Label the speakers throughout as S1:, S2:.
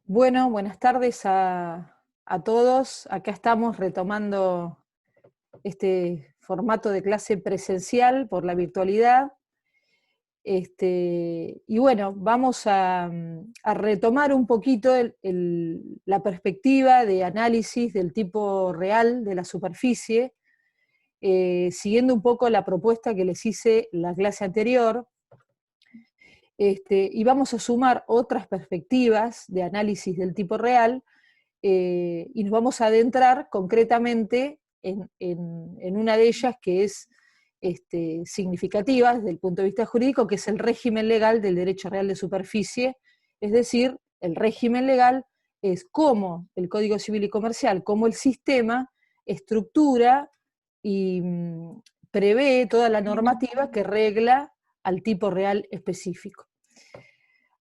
S1: Bueno, buenas tardes a todos. Acá estamos retomando este formato de clase presencial por la virtualidad. Y bueno, vamos a retomar un poquito la perspectiva de análisis del tipo real de la superficie, siguiendo un poco la propuesta que les hice la clase anterior. Y vamos a sumar otras perspectivas de análisis del tipo real, y nos vamos a adentrar concretamente en una de ellas que es significativa desde el punto de vista jurídico, que es el régimen legal del derecho real de superficie. Es decir, el régimen legal es cómo el Código Civil y Comercial, cómo el sistema estructura y prevé toda la normativa que regla al tipo real específico.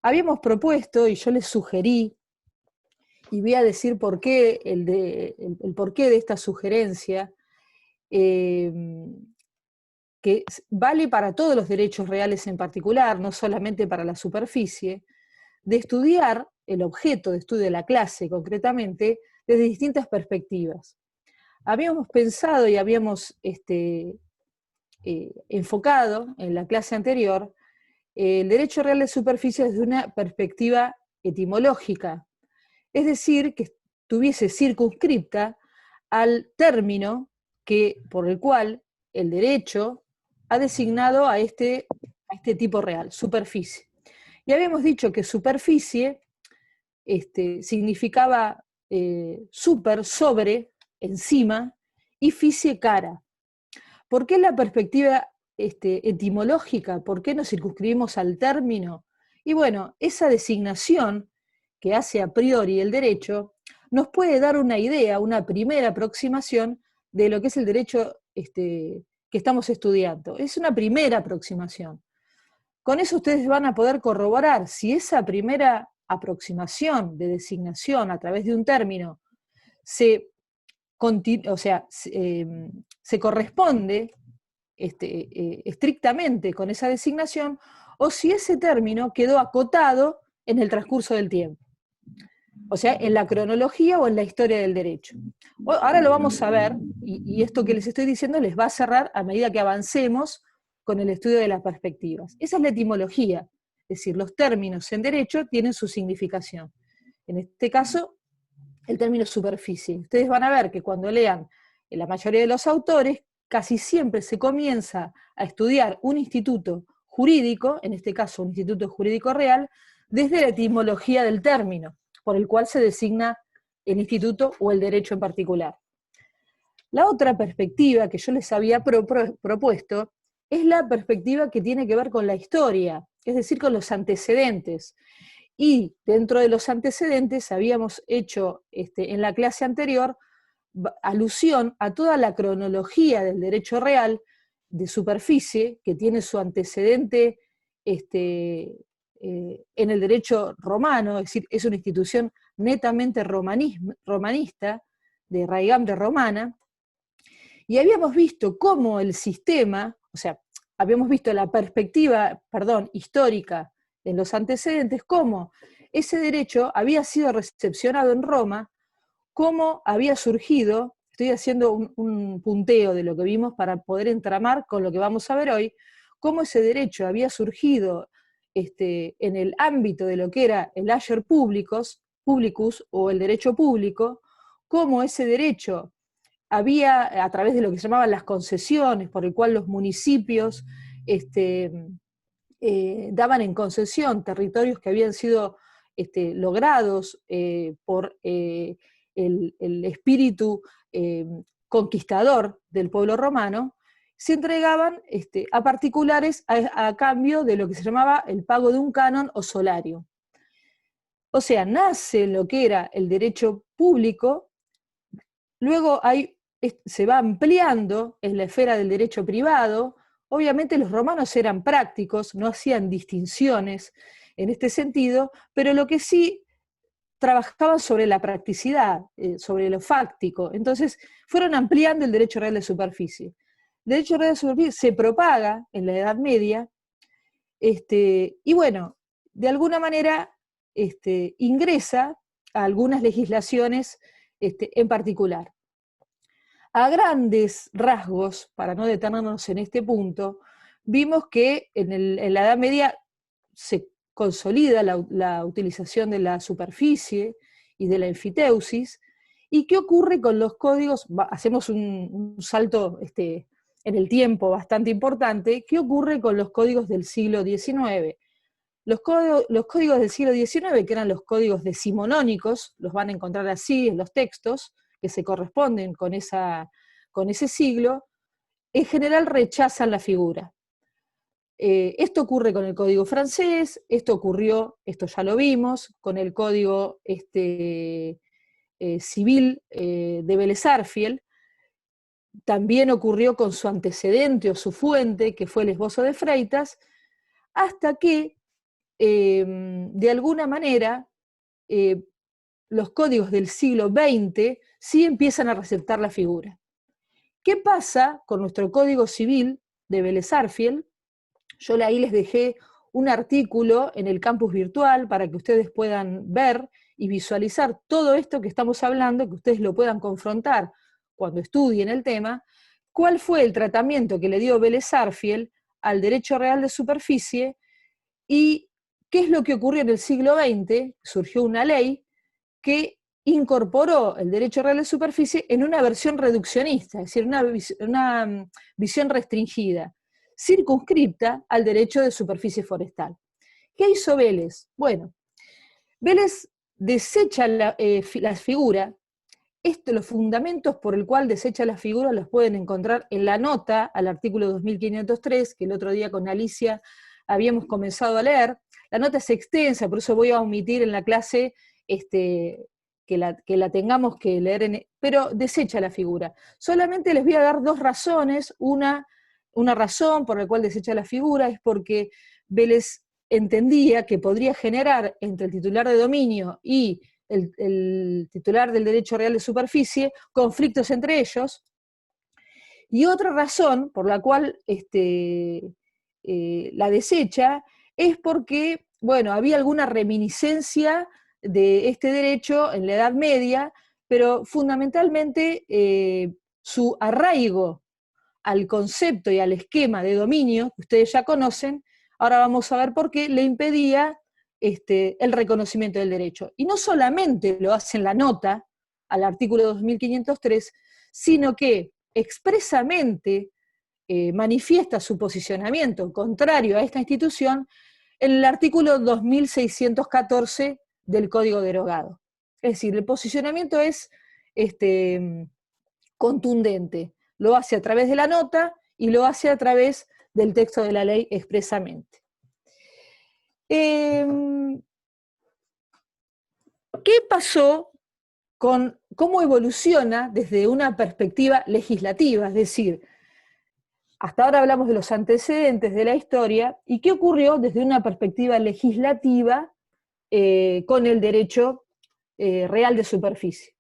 S1: Habíamos propuesto, y yo les sugerí, y voy a decir por qué, el porqué de esta sugerencia, que vale para todos los derechos reales en particular, no solamente para la superficie, de estudiar el objeto de estudio de la clase concretamente desde distintas perspectivas. Habíamos pensado y habíamos enfocado en la clase anterior el derecho real de superficie desde una perspectiva etimológica, es decir, que estuviese circunscripta al término por el cual el derecho ha designado a este tipo real, superficie. Y habíamos dicho que superficie significaba super, sobre, encima, y ficie, cara. ¿Por qué la perspectiva etimológica? ¿Por qué nos circunscribimos al término? Y bueno, esa designación que hace a priori el derecho nos puede dar una idea, una primera aproximación de lo que es el derecho que estamos estudiando. Es una primera aproximación. Con eso ustedes van a poder corroborar si esa primera aproximación de designación a través de un término se corresponde estrictamente con esa designación, o si ese término quedó acotado en el transcurso del tiempo. O sea, en la cronología o en la historia del derecho. Ahora lo vamos a ver, y esto que les estoy diciendo les va a cerrar a medida que avancemos con el estudio de las perspectivas. Esa es la etimología, es decir, los términos en derecho tienen su significación. En este caso, el término superficie. Ustedes van a ver que cuando lean la mayoría de los autores, casi siempre se comienza a estudiar un instituto jurídico, en este caso un instituto jurídico real, desde la etimología del término, por el cual se designa el instituto o el derecho en particular. La otra perspectiva que yo les había propuesto es la perspectiva que tiene que ver con la historia, es decir, con los antecedentes. Y dentro de los antecedentes habíamos hecho en la clase anterior alusión a toda la cronología del derecho real de superficie, que tiene su antecedente en el derecho romano, es decir, es una institución netamente romanista, de raigambre romana, y habíamos visto cómo el sistema, o sea, habíamos visto la perspectiva, histórica en los antecedentes, cómo ese derecho había sido recepcionado en Roma, cómo había surgido, estoy haciendo un punteo de lo que vimos para poder entramar con lo que vamos a ver hoy, cómo ese derecho había surgido en el ámbito de lo que era el ager publicus o el derecho público, cómo ese derecho había, a través de lo que se llamaban las concesiones, por el cual los municipios daban en concesión territorios que habían sido logrados por el espíritu conquistador del pueblo romano, se entregaban a particulares a cambio de lo que se llamaba el pago de un canon o solario. O sea, nace lo que era el derecho público, luego se va ampliando en la esfera del derecho privado. Obviamente los romanos eran prácticos, no hacían distinciones en este sentido, pero lo que sí trabajaban sobre la practicidad, sobre lo fáctico. Entonces fueron ampliando el derecho real de superficie. El derecho real de superficie se propaga en la Edad Media, y bueno, de alguna manera ingresa a algunas legislaciones en particular. A grandes rasgos, para no detenernos en este punto, vimos que en la Edad Media se consolida la utilización de la superficie y de la enfiteusis. ¿Y qué ocurre con los códigos? Hacemos un salto en el tiempo bastante importante. ¿Qué ocurre con los códigos del siglo XIX? Los códigos del siglo XIX, que eran los códigos decimonónicos, los van a encontrar así en los textos, que se corresponden con ese siglo, en general rechazan la figura. Esto ocurre con el código francés, esto ya lo vimos, con el código civil de Vélez-Sarsfield. También ocurrió con su antecedente o su fuente, que fue el Esbozo de Freitas, hasta que, de alguna manera, los códigos del siglo XX sí empiezan a receptar la figura. ¿Qué pasa con nuestro Código Civil de Vélez-Sarsfield? Yo ahí les dejé un artículo en el campus virtual para que ustedes puedan ver y visualizar todo esto que estamos hablando, que ustedes lo puedan confrontar cuando estudien el tema. ¿Cuál fue el tratamiento que le dio Vélez-Sarsfield al derecho real de superficie y qué es lo que ocurrió en el siglo XX? Surgió una ley que incorporó el derecho real de superficie en una versión reduccionista, es decir, una visión restringida, circunscripta al derecho de superficie forestal. ¿Qué hizo Vélez? Bueno, Vélez desecha la figura. Los fundamentos por el cual desecha la figura los pueden encontrar en la nota al artículo 2503, que el otro día con Alicia habíamos comenzado a leer. La nota es extensa, por eso voy a omitir en la clase que la tengamos que leer, pero desecha la figura. Solamente les voy a dar dos razones. Una razón por la cual desecha la figura es porque Vélez entendía que podría generar entre el titular de dominio y el titular del derecho real de superficie conflictos entre ellos. Y otra razón por la cual la desecha es porque, bueno, había alguna reminiscencia de este derecho en la Edad Media, pero fundamentalmente su arraigo al concepto y al esquema de dominio que ustedes ya conocen, ahora vamos a ver por qué, le impedía el reconocimiento del derecho. Y no solamente lo hace en la nota al artículo 2503, sino que expresamente manifiesta su posicionamiento contrario a esta institución en el artículo 2614 del Código Derogado. Es decir, el posicionamiento es contundente. Lo hace a través de la nota y lo hace a través del texto de la ley expresamente. ¿Qué pasó con cómo evoluciona desde una perspectiva legislativa? Es decir, hasta ahora hablamos de los antecedentes de la historia, y qué ocurrió desde una perspectiva legislativa con el derecho real de superficie.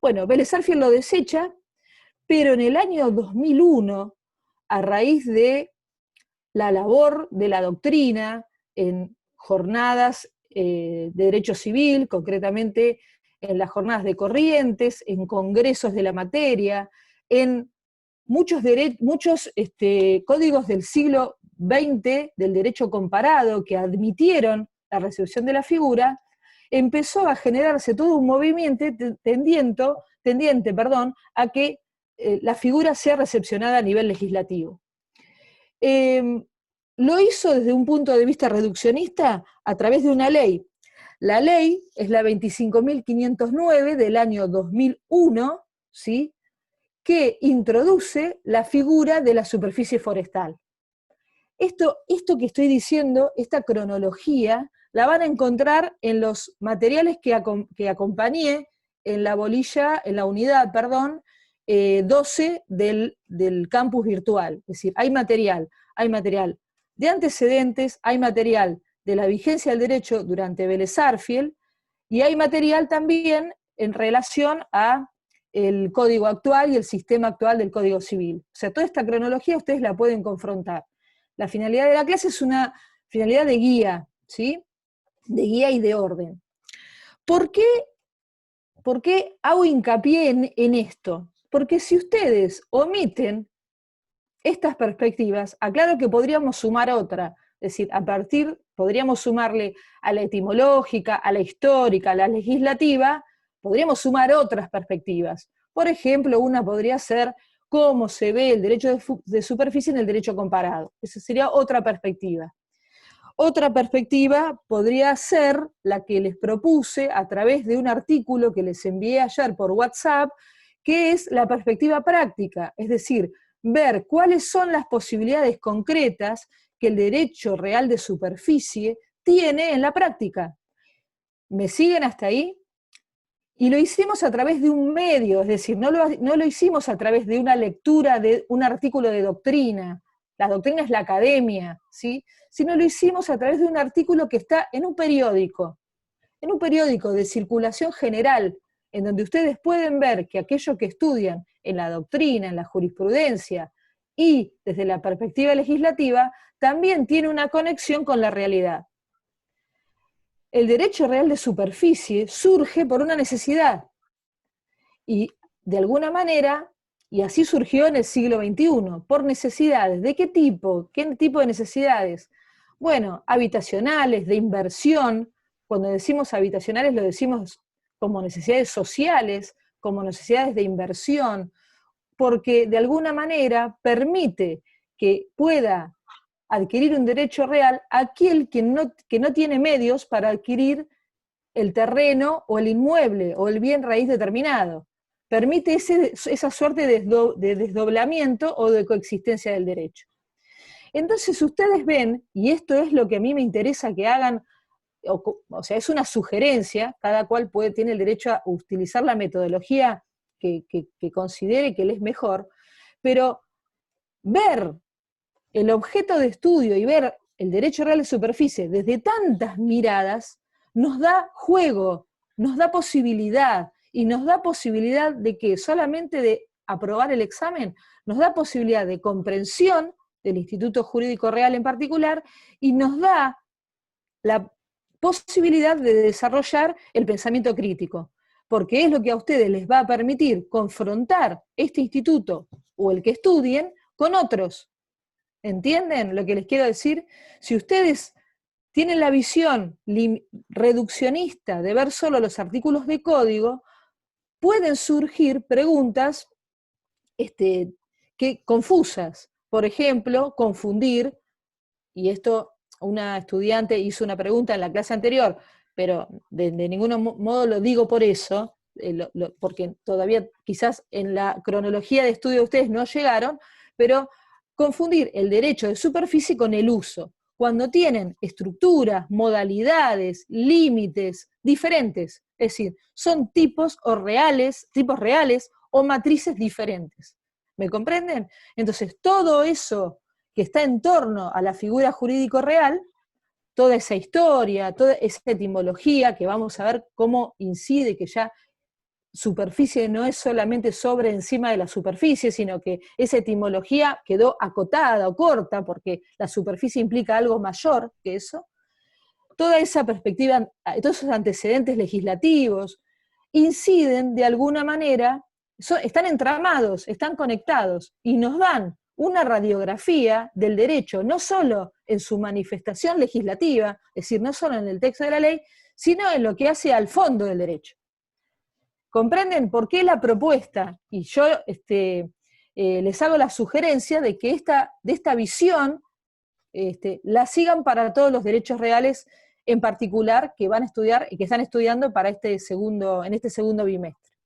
S1: Bueno, Vélez-Sarsfield lo desecha, pero en el año 2001, a raíz de la labor de la doctrina en jornadas de derecho civil, concretamente en las jornadas de Corrientes, en congresos de la materia, en muchos códigos del siglo XX del derecho comparado que admitieron la recepción de la figura, empezó a generarse todo un movimiento tendiente a que la figura sea recepcionada a nivel legislativo. Lo hizo desde un punto de vista reduccionista a través de una ley. La ley es la 25.509 del año 2001, ¿sí?, que introduce la figura de la superficie forestal. Esto que estoy diciendo, esta cronología, la van a encontrar en los materiales que acompañé en la unidad 12 del campus virtual. Es decir, hay material de antecedentes, hay material de la vigencia del derecho durante Vélez-Sarsfield, y hay material también en relación a el código actual y el sistema actual del Código Civil. O sea, toda esta cronología ustedes la pueden confrontar. La finalidad de la clase es una finalidad de guía, ¿sí?, de guía y de orden. ¿Por qué ¿por qué hago hincapié en esto? Porque si ustedes omiten estas perspectivas, aclaro que podríamos sumar otra, es decir, podríamos sumarle a la etimológica, a la histórica, a la legislativa, podríamos sumar otras perspectivas. Por ejemplo, una podría ser cómo se ve el derecho de superficie en el derecho comparado. Esa sería otra perspectiva. Otra perspectiva podría ser la que les propuse a través de un artículo que les envié ayer por WhatsApp, que es la perspectiva práctica, es decir, ver cuáles son las posibilidades concretas que el derecho real de superficie tiene en la práctica. ¿Me siguen hasta ahí? Y lo hicimos a través de un medio, es decir, no lo hicimos a través de una lectura de un artículo de doctrina. La doctrina es la academia, ¿sí? Sino lo hicimos a través de un artículo que está en un periódico de circulación general, en donde ustedes pueden ver que aquello que estudian en la doctrina, en la jurisprudencia y desde la perspectiva legislativa, también tiene una conexión con la realidad. El derecho real de superficie surge por una necesidad, y de alguna manera, y así surgió en el siglo XXI, por necesidades. ¿De qué tipo? ¿Qué tipo de necesidades? Bueno, habitacionales, de inversión. Cuando decimos habitacionales lo decimos como necesidades sociales, como necesidades de inversión, porque de alguna manera permite que pueda adquirir un derecho real aquel que no tiene medios para adquirir el terreno o el inmueble o el bien raíz determinado. Permite esa suerte de desdoblamiento o de coexistencia del derecho. Entonces ustedes ven, y esto es lo que a mí me interesa que hagan, o sea, es una sugerencia, cada cual tiene el derecho a utilizar la metodología que considere que le es mejor, pero ver el objeto de estudio y ver el derecho real de superficie desde tantas miradas nos da juego, nos da posibilidad, y nos da posibilidad de que solamente de aprobar el examen, nos da posibilidad de comprensión del Instituto Jurídico Real en particular, y nos da la posibilidad de desarrollar el pensamiento crítico, porque es lo que a ustedes les va a permitir confrontar este instituto o el que estudien con otros. ¿Entienden lo que les quiero decir? Si ustedes tienen la visión reduccionista de ver solo los artículos de código, pueden surgir preguntas confusas. Por ejemplo, confundir, y esto una estudiante hizo una pregunta en la clase anterior, pero de ningún modo lo digo por eso, porque todavía quizás en la cronología de estudio de ustedes no llegaron, pero confundir el derecho de superficie con el uso, cuando tienen estructuras, modalidades, límites diferentes, es decir, son tipos reales o matrices diferentes. ¿Me comprenden? Entonces, todo eso que está en torno a la figura jurídico real, toda esa historia, toda esa etimología, que vamos a ver cómo incide, que ya superficie no es solamente sobre encima de la superficie, sino que esa etimología quedó acotada o corta, porque la superficie implica algo mayor que eso. Toda esa perspectiva, todos esos antecedentes legislativos, inciden de alguna manera, están entramados, están conectados, y nos dan una radiografía del derecho, no solo en su manifestación legislativa, es decir, no solo en el texto de la ley, sino en lo que hace al fondo del derecho. ¿Comprenden por qué la propuesta? Y yo les hago la sugerencia de que de esta visión la sigan para todos los derechos reales, en particular que van a estudiar y que están estudiando en este segundo bimestre.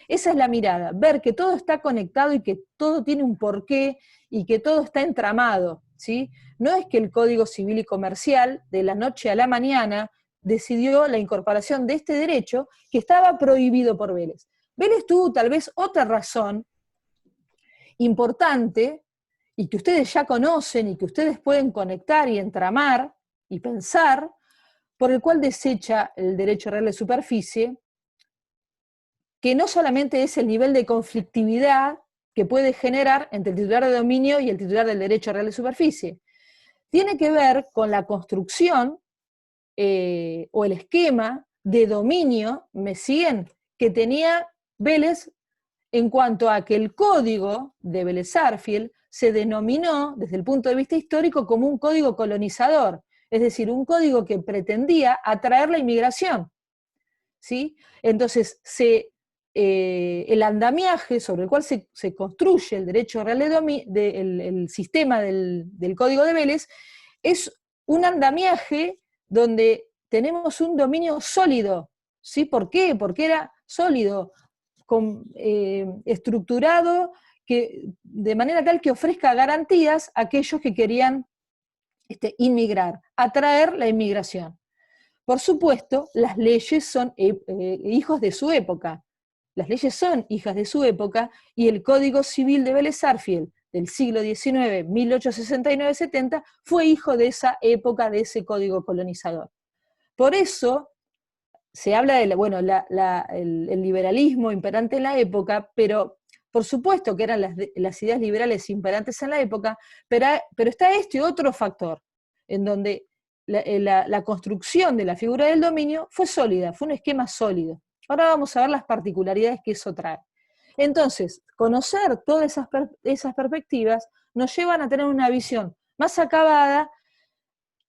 S1: Esa es la mirada, ver que todo está conectado y que todo tiene un porqué y que todo está entramado, ¿sí? No es que el Código Civil y Comercial, de la noche a la mañana, decidió la incorporación de este derecho que estaba prohibido por Vélez. Vélez tuvo tal vez otra razón importante, y que ustedes ya conocen y que ustedes pueden conectar y entramar y pensar, por el cual desecha el derecho real de superficie, que no solamente es el nivel de conflictividad que puede generar entre el titular de dominio y el titular del derecho real de superficie. Tiene que ver con la construcción o el esquema de dominio, ¿me siguen?, que tenía Vélez en cuanto a que el código de Vélez-Sarsfield se denominó, desde el punto de vista histórico, como un código colonizador, es decir, un código que pretendía atraer la inmigración, ¿sí? Entonces, el andamiaje sobre el cual se construye el derecho real el sistema del Código de Vélez, es un andamiaje donde tenemos un dominio sólido, ¿sí? ¿Por qué? Porque era sólido, estructurado, de manera tal que ofrezca garantías a aquellos que querían inmigrar, atraer la inmigración. Por supuesto, las leyes son hijos de su época. Las leyes son hijas de su época y el Código Civil de Vélez-Sarsfield del siglo XIX, 1869-70, fue hijo de esa época, de ese código colonizador. Por eso se habla de el liberalismo imperante en la época, pero por supuesto que eran las ideas liberales imperantes en la época, pero está otro factor, en donde la construcción de la figura del dominio fue sólida, fue un esquema sólido. Ahora vamos a ver las particularidades que eso trae. Entonces, conocer todas esas perspectivas nos llevan a tener una visión más acabada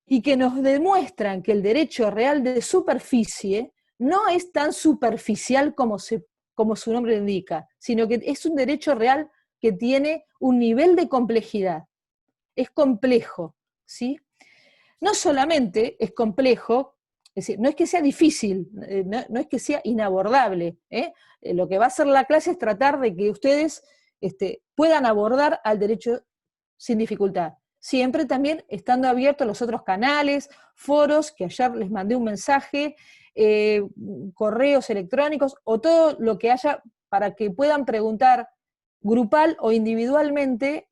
S1: y que nos demuestran que el derecho real de superficie no es tan superficial como su nombre indica, sino que es un derecho real que tiene un nivel de complejidad. Es complejo, ¿sí? No solamente es complejo, es decir, no es que sea difícil, no es que sea inabordable. Lo que va a hacer la clase es tratar de que ustedes puedan abordar al derecho sin dificultad. Siempre también estando abiertos los otros canales, foros, que ayer les mandé un mensaje, correos electrónicos, o todo lo que haya para que puedan preguntar grupal o individualmente,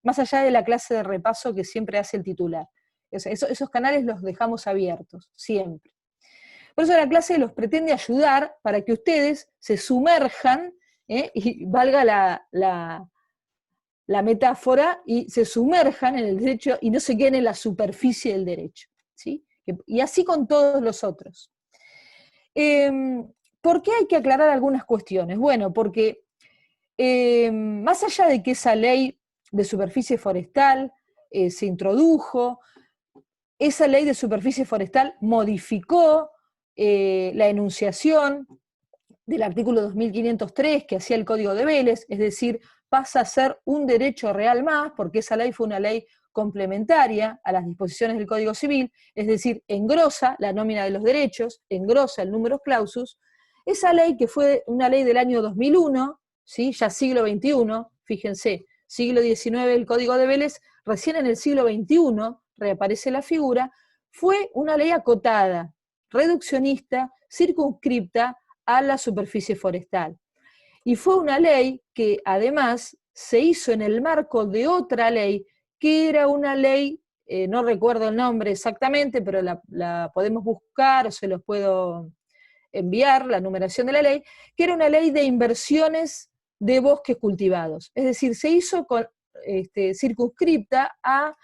S1: más allá de la clase de repaso que siempre hace el titular. Esos canales los dejamos abiertos, siempre. Por eso la clase los pretende ayudar para que ustedes se sumerjan, y valga la metáfora, y se sumerjan en el derecho y no se queden en la superficie del derecho, ¿sí? Y así con todos los otros. ¿Por qué hay que aclarar algunas cuestiones? Bueno, porque más allá de que esa ley de superficie forestal se introdujo, esa ley de superficie forestal modificó la enunciación del artículo 2503 que hacía el Código de Vélez, es decir, pasa a ser un derecho real más, porque esa ley fue una ley complementaria a las disposiciones del Código Civil, es decir, engrosa la nómina de los derechos, engrosa el numerus clausus. Esa ley, que fue una ley del año 2001, ¿sí? Ya siglo XXI, fíjense, siglo XIX el Código de Vélez, recién en el siglo XXI reaparece la figura, fue una ley acotada, reduccionista, circunscripta a la superficie forestal. Y fue una ley que además se hizo en el marco de otra ley, que era una ley, no recuerdo el nombre exactamente, pero la podemos buscar o se los puedo enviar, la numeración de la ley, que era una ley de inversiones de bosques cultivados. Es decir, se hizo circunscripta a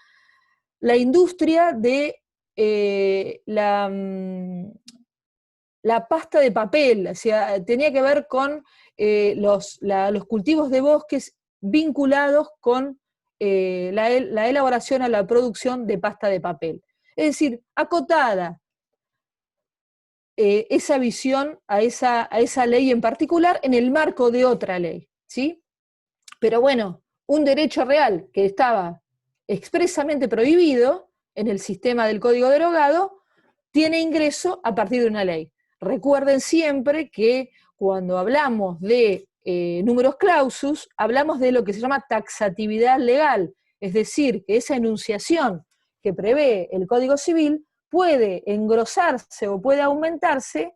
S1: la industria de la pasta de papel, o sea, tenía que ver con los cultivos de bosques vinculados con la elaboración a la producción de pasta de papel. Es decir, acotada esa visión a esa ley en particular en el marco de otra ley, ¿sí? Pero bueno, un derecho real que estaba expresamente prohibido en el sistema del Código derogado, tiene ingreso a partir de una ley. Recuerden siempre que cuando hablamos de numerus clausus, hablamos de lo que se llama taxatividad legal, es decir, que esa enunciación que prevé el Código Civil puede engrosarse o puede aumentarse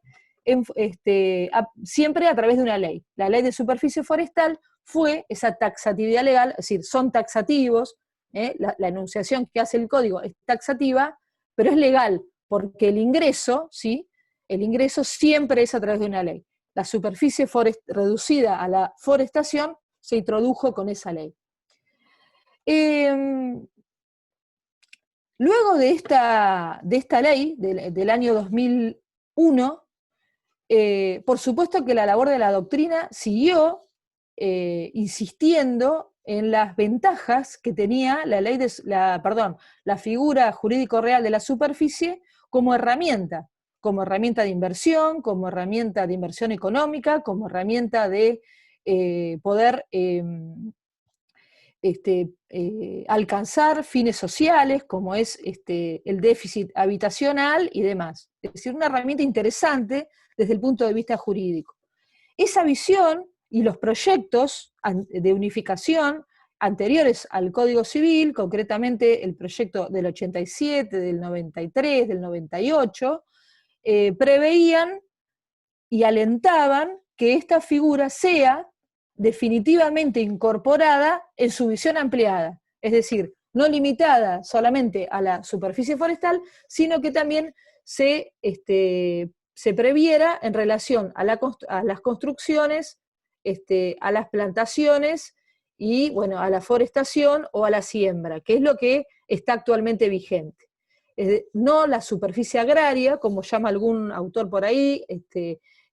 S1: siempre a través de una ley. La ley de superficie forestal fue esa taxatividad legal, es decir, son taxativos, la enunciación que hace el código es taxativa, pero es legal, porque el ingreso, ¿sí? El ingreso siempre es a través de una ley. La superficie reducida a la forestación se introdujo con esa ley. Luego de esta ley, del año 2001, Por supuesto que la labor de la doctrina siguió insistiendo en las ventajas que tenía la figura jurídico-real de la superficie como herramienta de inversión, como herramienta de inversión económica, como herramienta de poder alcanzar fines sociales, como es el déficit habitacional y demás. Es decir, una herramienta interesante desde el punto de vista jurídico. Esa visión y los proyectos de unificación anteriores al Código Civil, concretamente el proyecto del 87, del 93, del 98, preveían y alentaban que esta figura sea definitivamente incorporada en su visión ampliada, es decir, no limitada solamente a la superficie forestal, sino que también se previera en relación a las construcciones, a las plantaciones y, bueno, a la forestación o a la siembra, que es lo que está actualmente vigente. No la superficie agraria, como llama algún autor por ahí,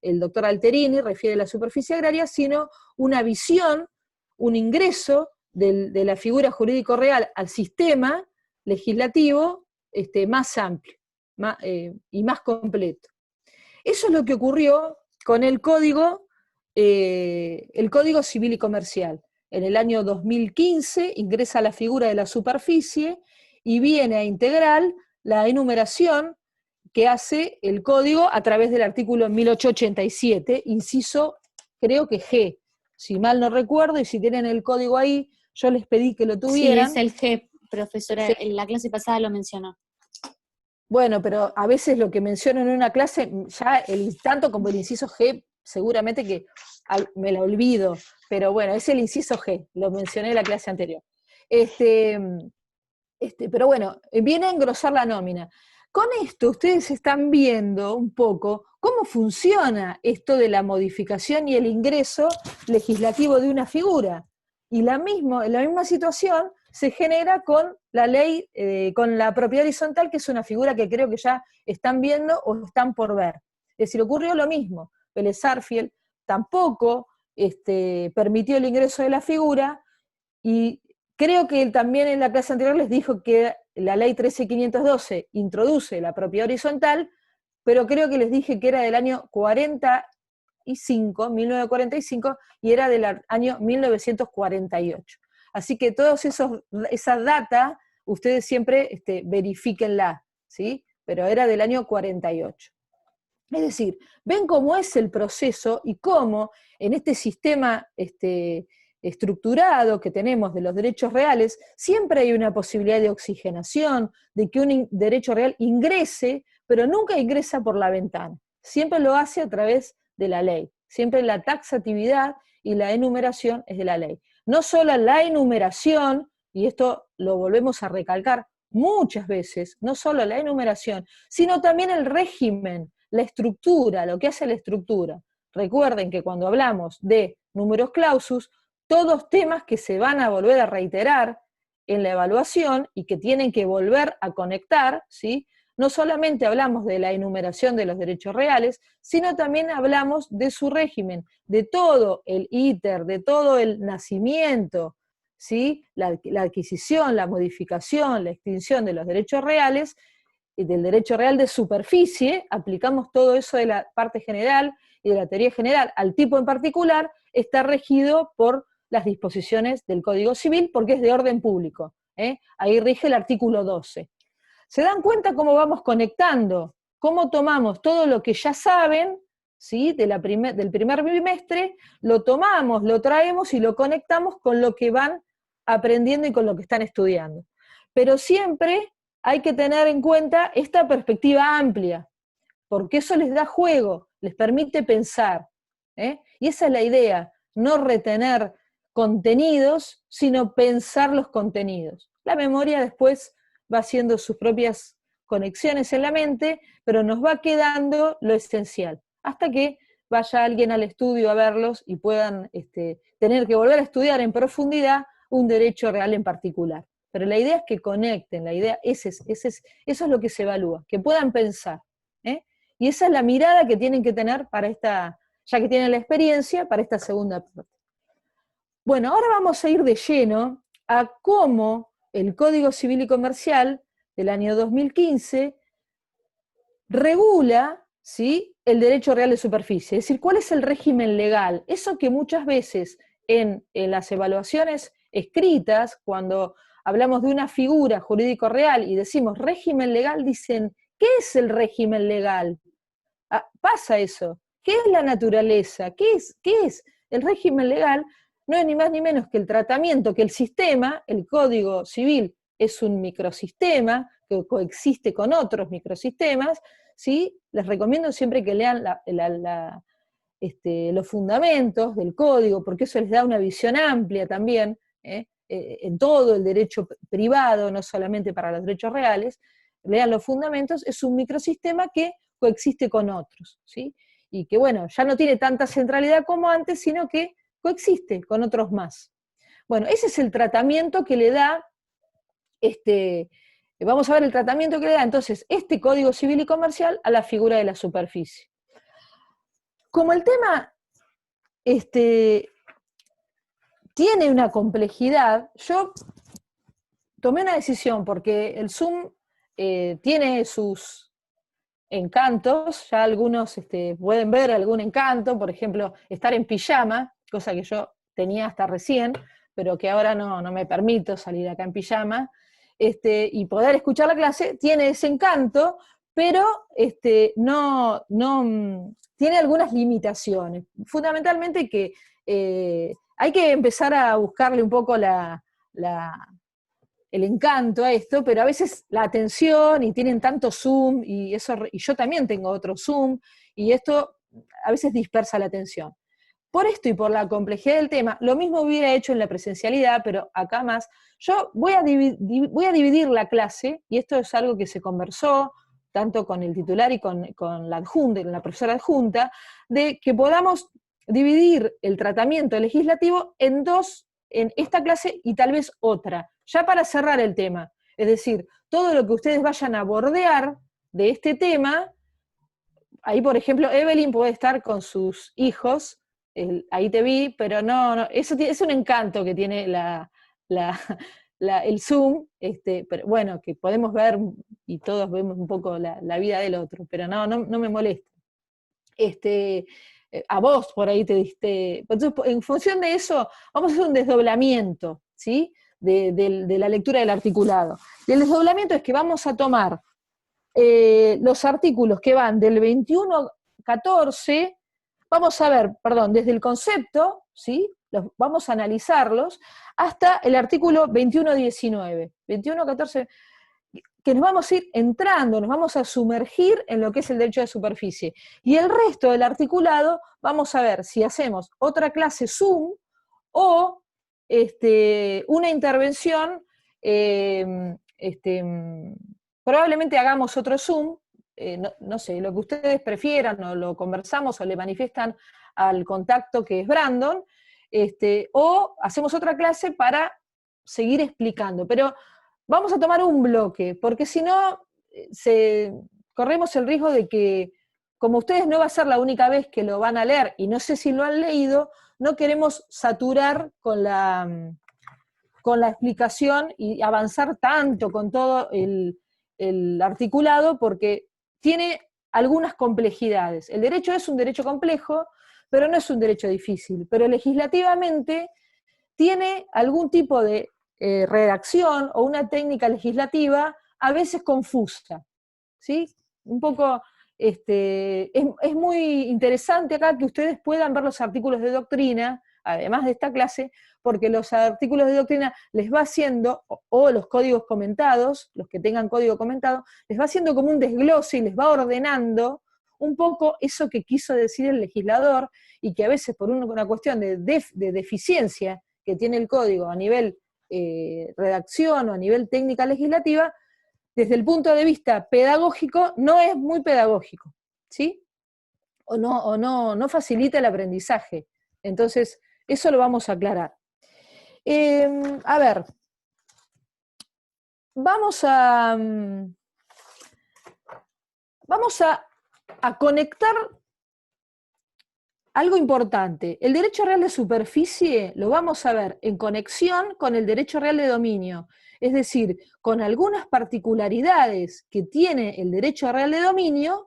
S1: el doctor Alterini refiere a la superficie agraria, sino una visión, un ingreso de la figura jurídico-real al sistema legislativo más amplio y más completo. Eso es lo que ocurrió con el Código Civil y Comercial. En el año 2015 ingresa la figura de la superficie y viene a integrar la enumeración que hace el código a través del artículo 1887, inciso, creo que G, si mal no recuerdo, y si tienen el código ahí, yo les pedí que lo tuvieran.
S2: Sí, es el G, profesora, sí. En la clase pasada lo mencionó.
S1: Bueno, pero a veces lo que menciono en una clase, ya tanto como el inciso G, seguramente que me la olvido, pero bueno, es el inciso G, lo mencioné en la clase anterior. Pero bueno, viene a engrosar la nómina. Con esto ustedes están viendo un poco cómo funciona esto de la modificación y el ingreso legislativo de una figura. Y la misma situación se genera con la ley, con la propiedad horizontal, que es una figura que creo que ya están viendo o están por ver. Es decir, ocurrió lo mismo. Vélez Sarsfield tampoco permitió el ingreso de la figura, y creo que también en la clase anterior les dijo que la ley 13.512 introduce la propiedad horizontal, pero creo que les dije que era del año 1945, y era del año 1948. Así que todos esa data, ustedes siempre verifíquenla, ¿sí? Pero era del año 48. Es decir, ven cómo es el proceso y cómo en este sistema estructurado que tenemos de los derechos reales, siempre hay una posibilidad de oxigenación, de que un derecho real ingrese, pero nunca ingresa por la ventana. Siempre lo hace a través de la ley. Siempre la taxatividad y la enumeración es de la ley. No solo la enumeración, y esto lo volvemos a recalcar muchas veces, no solo la enumeración, sino también el régimen, la estructura, lo que hace la estructura. Recuerden que cuando hablamos de numerus clausus, todos temas que se van a volver a reiterar en la evaluación y que tienen que volver a conectar, ¿sí? No solamente hablamos de la enumeración de los derechos reales, sino también hablamos de su régimen, de todo el íter, de todo el nacimiento, ¿sí? La adquisición, la modificación, la extinción de los derechos reales, y del derecho real de superficie, aplicamos todo eso de la parte general y de la teoría general al tipo en particular, está regido por las disposiciones del Código Civil, porque es de orden público. Ahí rige el artículo 12. ¿Se dan cuenta cómo vamos conectando? Cómo tomamos todo lo que ya saben, ¿sí? Del primer bimestre, lo tomamos, lo traemos y lo conectamos con lo que van aprendiendo y con lo que están estudiando. Pero siempre hay que tener en cuenta esta perspectiva amplia, porque eso les da juego, les permite pensar. Y esa es la idea, no retener contenidos, sino pensar los contenidos. La memoria después va haciendo sus propias conexiones en la mente, pero nos va quedando lo esencial, hasta que vaya alguien al estudio a verlos y puedan tener que volver a estudiar en profundidad un derecho real en particular. Pero la idea es que conecten, la idea eso es lo que se evalúa, que puedan pensar. Y esa es la mirada que tienen que tener para esta, ya que tienen la experiencia, para esta segunda parte. Bueno, ahora vamos a ir de lleno a cómo el Código Civil y Comercial del año 2015 regula, ¿sí?, el derecho real de superficie. Es decir, ¿cuál es el régimen legal? Eso que muchas veces en las evaluaciones escritas, cuando hablamos de una figura jurídico real y decimos régimen legal, dicen, ¿qué es el régimen legal? Pasa eso. ¿Qué es la naturaleza? ¿Qué es? El régimen legal no es ni más ni menos que el tratamiento, que el sistema, el Código Civil, es un microsistema que coexiste con otros microsistemas, ¿sí? Les recomiendo siempre que lean los fundamentos del código, porque eso les da una visión amplia también, en todo el derecho privado, no solamente para los derechos reales. Lean los fundamentos, es un microsistema que coexiste con otros, ¿sí? Y que, bueno, ya no tiene tanta centralidad como antes, sino que coexiste con otros más. Bueno, ese es el tratamiento que le da, vamos a ver el tratamiento que le da entonces este Código Civil y Comercial a la figura de la superficie. Como el tema tiene una complejidad, yo tomé una decisión, porque el Zoom tiene sus encantos, ya algunos pueden ver algún encanto, por ejemplo, estar en pijama, cosa que yo tenía hasta recién, pero que ahora no me permito salir acá en pijama, y poder escuchar la clase, tiene ese encanto, pero tiene algunas limitaciones. Fundamentalmente que hay que empezar a buscarle un poco el encanto a esto, pero a veces la atención, y tienen tanto zoom, y yo también tengo otro zoom, y esto a veces dispersa la atención. Por esto y por la complejidad del tema, lo mismo hubiera hecho en la presencialidad, pero acá más, yo voy a dividir la clase, y esto es algo que se conversó tanto con el titular y con la adjunta, con la profesora adjunta, de que podamos dividir el tratamiento legislativo en dos, en esta clase y tal vez otra, ya para cerrar el tema. Es decir, todo lo que ustedes vayan a bordear de este tema, ahí por ejemplo Evelyn puede estar con sus hijos, ahí te vi, pero no, eso es un encanto que tiene el Zoom, pero bueno, que podemos ver y todos vemos un poco la vida del otro, pero no me molesta. A vos por ahí te diste. Entonces, en función de eso, vamos a hacer un desdoblamiento, ¿sí?, de la lectura del articulado. Y el desdoblamiento es que vamos a tomar los artículos que van del 21.14, vamos a ver, perdón, desde el concepto, ¿sí?, vamos a analizarlos, hasta el artículo 21.19. 21.14, que nos vamos a ir entrando, nos vamos a sumergir en lo que es el derecho de superficie. Y el resto del articulado vamos a ver si hacemos otra clase Zoom o una intervención, probablemente hagamos otro Zoom, no sé, lo que ustedes prefieran, o lo conversamos o le manifiestan al contacto que es Brandon, o hacemos otra clase para seguir explicando. Pero vamos a tomar un bloque, porque si no, corremos el riesgo de que, como ustedes no va a ser la única vez que lo van a leer, y no sé si lo han leído, no queremos saturar con la explicación y avanzar tanto con todo el articulado, porque tiene algunas complejidades. El derecho es un derecho complejo, pero no es un derecho difícil, pero legislativamente tiene algún tipo de redacción o una técnica legislativa a veces confusa, ¿sí? Un poco, es muy interesante acá que ustedes puedan ver los artículos de doctrina, además de esta clase, porque los artículos de doctrina les va haciendo, o los códigos comentados, los que tengan código comentado, les va haciendo como un desglose y les va ordenando un poco eso que quiso decir el legislador, y que a veces por una cuestión de deficiencia que tiene el código a nivel redacción o a nivel técnica legislativa, desde el punto de vista pedagógico no es muy pedagógico, ¿sí? O no facilita el aprendizaje. Entonces, eso lo vamos a aclarar. A ver, vamos a a conectar algo importante. El derecho real de superficie lo vamos a ver en conexión con el derecho real de dominio, es decir, con algunas particularidades que tiene el derecho real de dominio,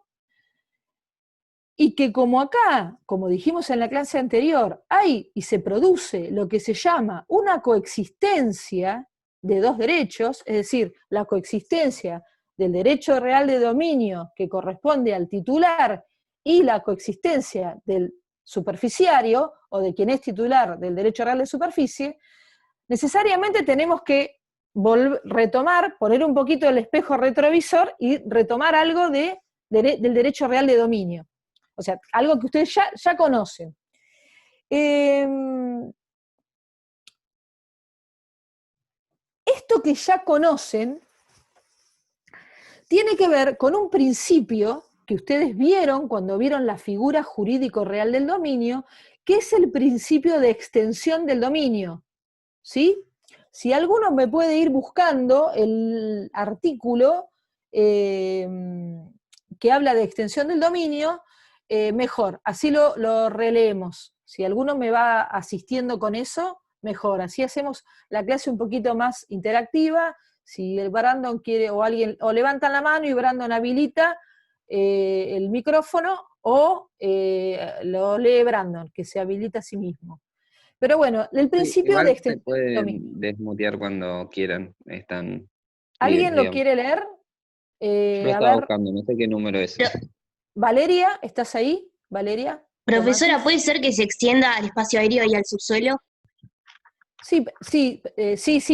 S1: y que como acá, como dijimos en la clase anterior, hay y se produce lo que se llama una coexistencia de dos derechos, es decir, la coexistencia del derecho real de dominio que corresponde al titular y la coexistencia del superficiario o de quien es titular del derecho real de superficie, necesariamente tenemos que retomar, poner un poquito el espejo retrovisor y retomar algo del derecho real de dominio. O sea, algo que ustedes ya conocen. Esto que ya conocen tiene que ver con un principio que ustedes vieron cuando vieron la figura jurídico real del dominio, que es el principio de extensión del dominio. ¿Sí? Si alguno me puede ir buscando el artículo que habla de extensión del dominio, mejor, así lo releemos. Si alguno me va asistiendo con eso, mejor, así hacemos la clase un poquito más interactiva. Si el Brandon quiere, o alguien, o levantan la mano y Brandon habilita el micrófono, o lo lee Brandon, que se habilita a sí mismo. Pero bueno, el
S3: Sí,
S1: principio de
S3: igual se
S1: extensión del dominio.
S3: pueden desmutear cuando quieran, están libres,
S1: ¿Alguien lo
S3: digamos.
S1: quiere leer?
S3: Yo lo
S1: A
S3: estaba
S1: ver,
S3: buscando, no sé qué número es.
S1: Valeria, ¿estás ahí? Valeria.
S4: Profesora,
S1: Tomatis.
S4: ¿puede ser que se extienda al espacio aéreo y al subsuelo?
S1: Sí,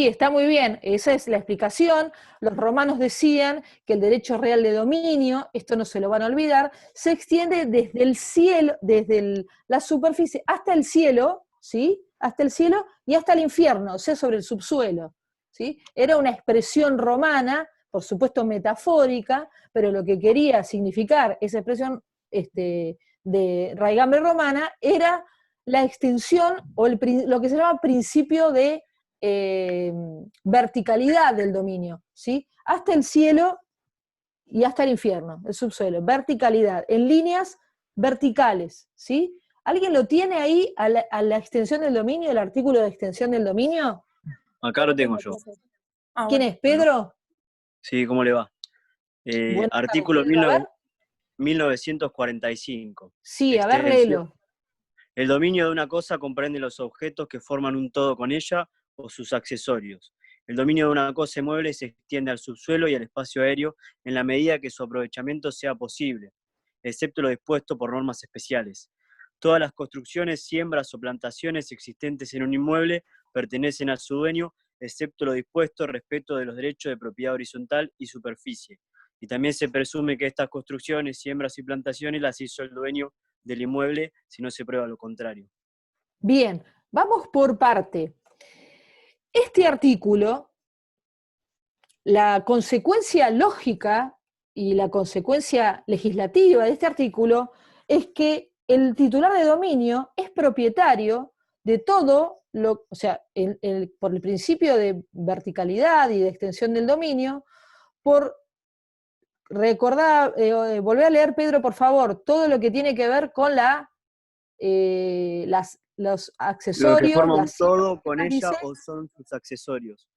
S1: está muy bien. Esa es la explicación. Los romanos decían que el derecho real de dominio, esto no se lo van a olvidar, se extiende desde el cielo, desde la superficie hasta el cielo, ¿sí? Hasta el cielo y hasta el infierno, o sea, sobre el subsuelo, ¿sí? Era una expresión romana, por supuesto metafórica, pero lo que quería significar esa expresión de raigambre romana era la extensión o lo que se llama principio de verticalidad del dominio, ¿sí? Hasta el cielo y hasta el infierno, el subsuelo, verticalidad, en líneas verticales, ¿sí? ¿Alguien lo tiene ahí a la extensión del dominio, el artículo de extensión del dominio?
S5: Acá lo tengo yo.
S1: ¿Quién es, Pedro?
S5: Sí, ¿cómo le va?
S1: Buenas tardes,
S5: Artículo
S1: Pedro. A ver.
S5: 1945.
S1: Sí, a ver, léelo.
S5: El dominio de una cosa comprende los objetos que forman un todo con ella o sus accesorios. El dominio de una cosa mueble se extiende al subsuelo y al espacio aéreo en la medida que su aprovechamiento sea posible, excepto lo dispuesto por normas especiales. Todas las construcciones, siembras o plantaciones existentes en un inmueble pertenecen a su dueño, excepto lo dispuesto respecto de los derechos de propiedad horizontal y superficie. Y también se presume que estas construcciones, siembras y plantaciones las hizo el dueño del inmueble si no se prueba lo contrario.
S1: Bien, vamos por parte. Este artículo, la consecuencia lógica y la consecuencia legislativa de este artículo es que el titular de dominio es propietario de todo o sea, por el principio de verticalidad y de extensión del dominio, por recordar, volver a leer, Pedro, por favor, todo lo que tiene que ver con los accesorios.
S5: Lo que forma un todo con ella
S1: dice,
S5: o son sus accesorios.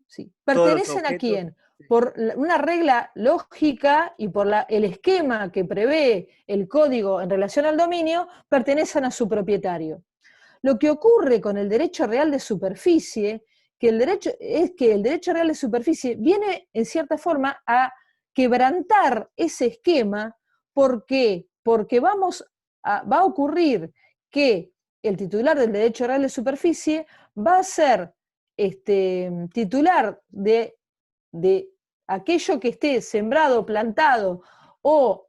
S1: Sí. ¿Pertenecen a quién? Por una regla lógica y por el esquema que prevé el código en relación al dominio, pertenecen a su propietario. Lo que ocurre con el derecho real de superficie, es que el derecho real de superficie viene en cierta forma a quebrantar ese esquema. ¿Por qué? Porque va a ocurrir que el titular del derecho real de superficie va a ser titular de aquello que esté sembrado, plantado o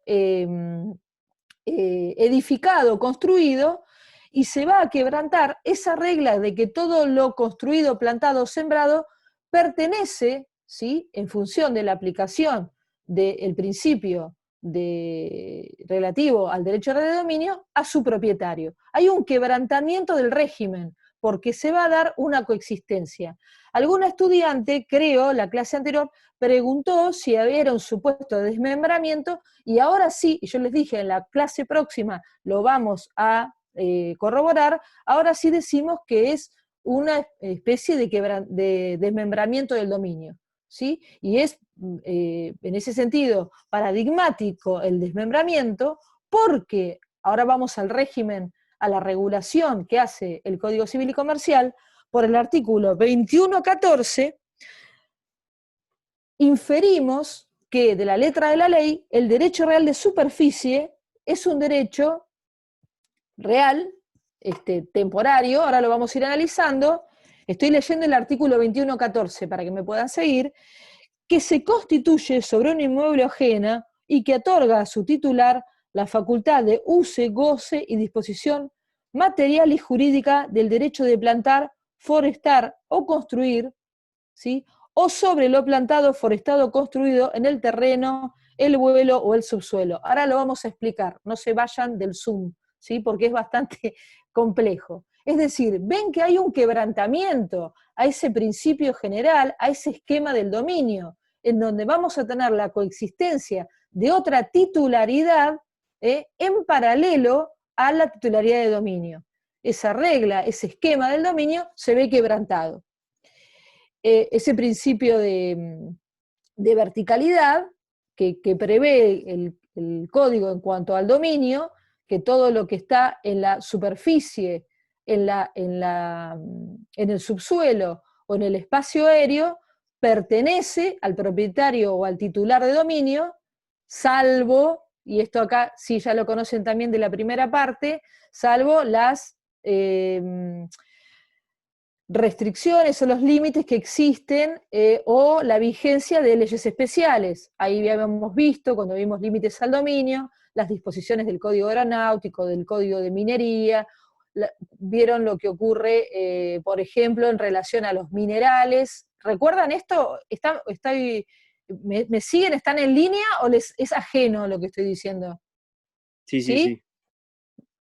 S1: edificado, construido, y se va a quebrantar esa regla de que todo lo construido, plantado, sembrado pertenece, ¿sí?, en función de la aplicación del principio relativo al derecho de dominio, a su propietario. Hay un quebrantamiento del régimen. porque se va a dar una coexistencia. Algún estudiante, creo, la clase anterior, preguntó si había un supuesto desmembramiento, y ahora sí, y yo les dije, en la clase próxima lo vamos a corroborar, ahora sí decimos que es una especie de desmembramiento del dominio, ¿sí? Y es, en ese sentido, paradigmático el desmembramiento, porque ahora vamos al régimen, a la regulación que hace el Código Civil y Comercial, por el artículo 21.14, inferimos que de la letra de la ley, el derecho real de superficie es un derecho real, temporario, ahora lo vamos a ir analizando. Estoy leyendo el artículo 21.14 para que me puedan seguir, que se constituye sobre un inmueble ajena y que otorga a su titular la facultad de use, goce y disposición material y jurídica del derecho de plantar, forestar o construir, ¿sí? O sobre lo plantado, forestado o construido en el terreno, el vuelo o el subsuelo. Ahora lo vamos a explicar, no se vayan del Zoom, ¿sí? Porque es bastante complejo. Es decir, ven que hay un quebrantamiento a ese principio general, a ese esquema del dominio, en donde vamos a tener la coexistencia de otra titularidad en paralelo a la titularidad de dominio. Esa regla, ese esquema del dominio se ve quebrantado. Ese principio de verticalidad que prevé el código en cuanto al dominio, que todo lo que está en la superficie, en el subsuelo o en el espacio aéreo, pertenece al propietario o al titular de dominio, salvo, y esto acá sí ya lo conocen también de la primera parte, salvo las restricciones o los límites que existen o la vigencia de leyes especiales. Ahí habíamos visto, cuando vimos límites al dominio, las disposiciones del Código Aeronáutico, del Código de Minería, vieron lo que ocurre, por ejemplo, en relación a los minerales. ¿Recuerdan esto? ¿Me siguen? ¿Están en línea o les es ajeno lo que estoy diciendo?
S5: Sí.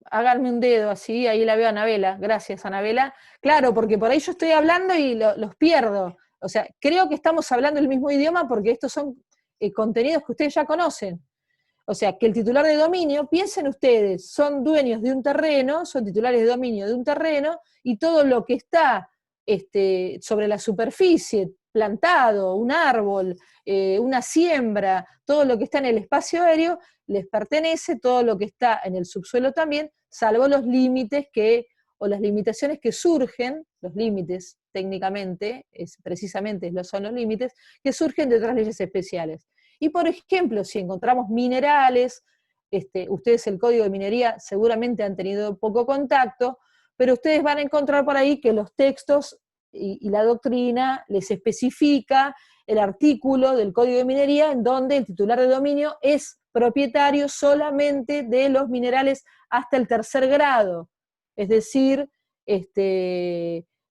S1: Háganme un dedo así, ahí la veo a Anabela. Gracias, Anabela. Claro, porque por ahí yo estoy hablando y los pierdo. O sea, creo que estamos hablando el mismo idioma porque estos son contenidos que ustedes ya conocen. O sea, que el titular de dominio, piensen ustedes, son dueños de un terreno, son titulares de dominio de un terreno, y todo lo que está sobre la superficie, plantado, un árbol, una siembra, todo lo que está en el espacio aéreo, les pertenece, todo lo que está en el subsuelo también, salvo los límites o las limitaciones que surgen, los límites técnicamente, precisamente son los límites, que surgen de otras leyes especiales. Y por ejemplo, si encontramos minerales, ustedes el Código de Minería seguramente han tenido poco contacto, pero ustedes van a encontrar por ahí que los textos y la doctrina les especifica el artículo del Código de Minería en donde el titular de dominio es propietario solamente de los minerales hasta el 3er grado, es decir,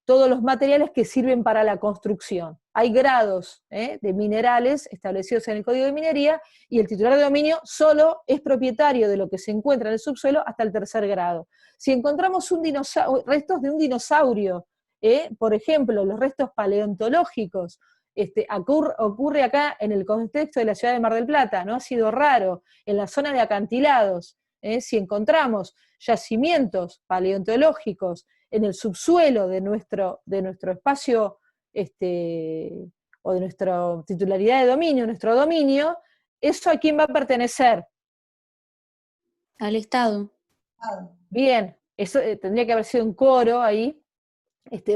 S1: todos los materiales que sirven para la construcción. Hay grados de minerales establecidos en el Código de Minería y el titular de dominio solo es propietario de lo que se encuentra en el subsuelo hasta el 3er grado. Si encontramos restos de un dinosaurio, por ejemplo, los restos paleontológicos, ocurre acá en el contexto de la ciudad de Mar del Plata, no ha sido raro, en la zona de acantilados, si encontramos yacimientos paleontológicos en el subsuelo de nuestro espacio o de nuestra titularidad de dominio, nuestro dominio, ¿eso a quién va a pertenecer?
S2: Al Estado.
S1: Bien, eso tendría que haber sido un coro ahí.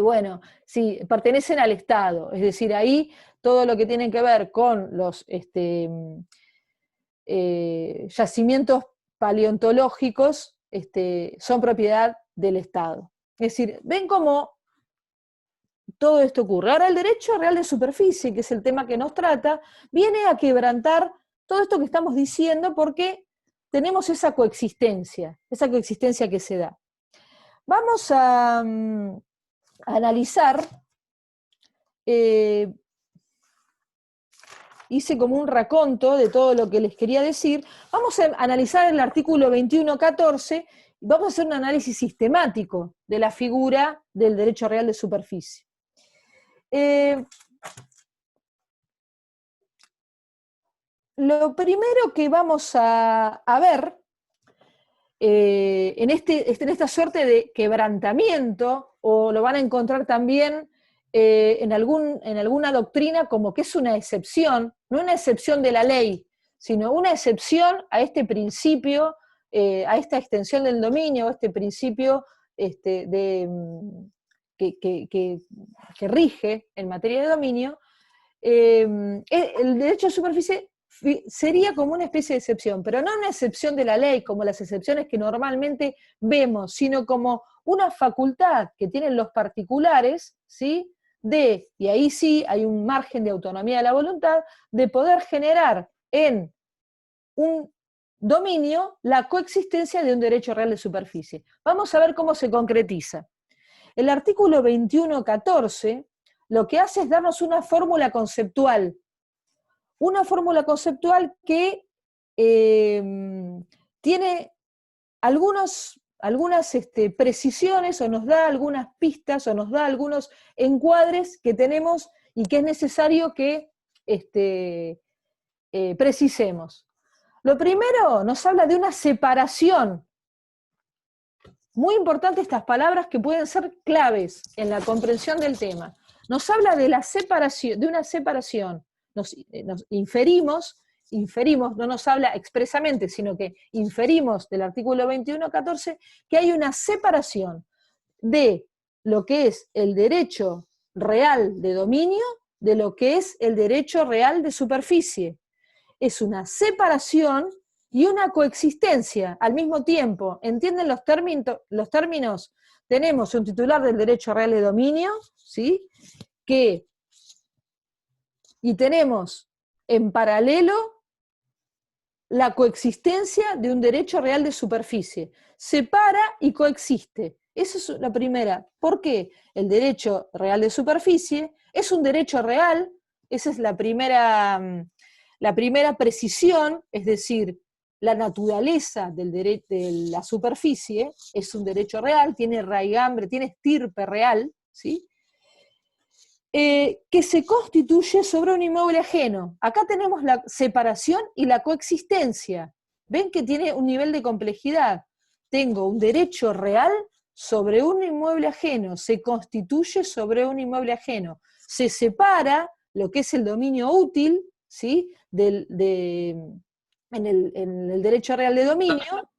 S1: Bueno, sí, pertenecen al Estado, es decir, ahí todo lo que tiene que ver con los yacimientos paleontológicos son propiedad del Estado. Es decir, ven cómo todo esto ocurre. Ahora el derecho real de superficie, que es el tema que nos trata, viene a quebrantar todo esto que estamos diciendo porque tenemos esa coexistencia que se da. Vamos a analizar hice como un raconto de todo lo que les quería decir. Vamos a analizar el artículo 21.14 y vamos a hacer un análisis sistemático de la figura del derecho real de superficie. Lo primero que vamos a ver en esta suerte de quebrantamiento, o lo van a encontrar también en alguna doctrina como que es una excepción, no una excepción de la ley, sino una excepción a este principio, a esta extensión del dominio, a este principio que rige en materia de dominio. El derecho de superficie sería como una especie de excepción, pero no una excepción de la ley, como las excepciones que normalmente vemos, sino como una facultad que tienen los particulares, ¿sí? Y ahí sí hay un margen de autonomía de la voluntad, de poder generar en un dominio la coexistencia de un derecho real de superficie. Vamos a ver cómo se concretiza. El artículo 21.14 lo que hace es darnos una fórmula conceptual que tiene algunas precisiones, o nos da algunas pistas, o nos da algunos encuadres que tenemos y que es necesario que precisemos. Lo primero nos habla de una separación. Muy importante estas palabras que pueden ser claves en la comprensión del tema. Nos habla de la separación, de una separación. Nos inferimos, no nos habla expresamente, sino que inferimos del artículo 21.14 que hay una separación de lo que es el derecho real de dominio de lo que es el derecho real de superficie. Es una separación y una coexistencia al mismo tiempo. ¿Entienden los términos? Tenemos un titular del derecho real de dominio, ¿sí? Y tenemos en paralelo la coexistencia de un derecho real de superficie. Separa y coexiste. Esa es la primera. ¿Por qué? El derecho real de superficie es un derecho real, esa es la primera precisión, es decir, la naturaleza de la superficie es un derecho real, tiene raigambre, tiene estirpe real, ¿sí? Que se constituye sobre un inmueble ajeno. Acá tenemos la separación y la coexistencia. ¿Ven que tiene un nivel de complejidad? Tengo un derecho real sobre un inmueble ajeno, se constituye sobre un inmueble ajeno, se separa lo que es el dominio útil, ¿sí? En el derecho real de dominio.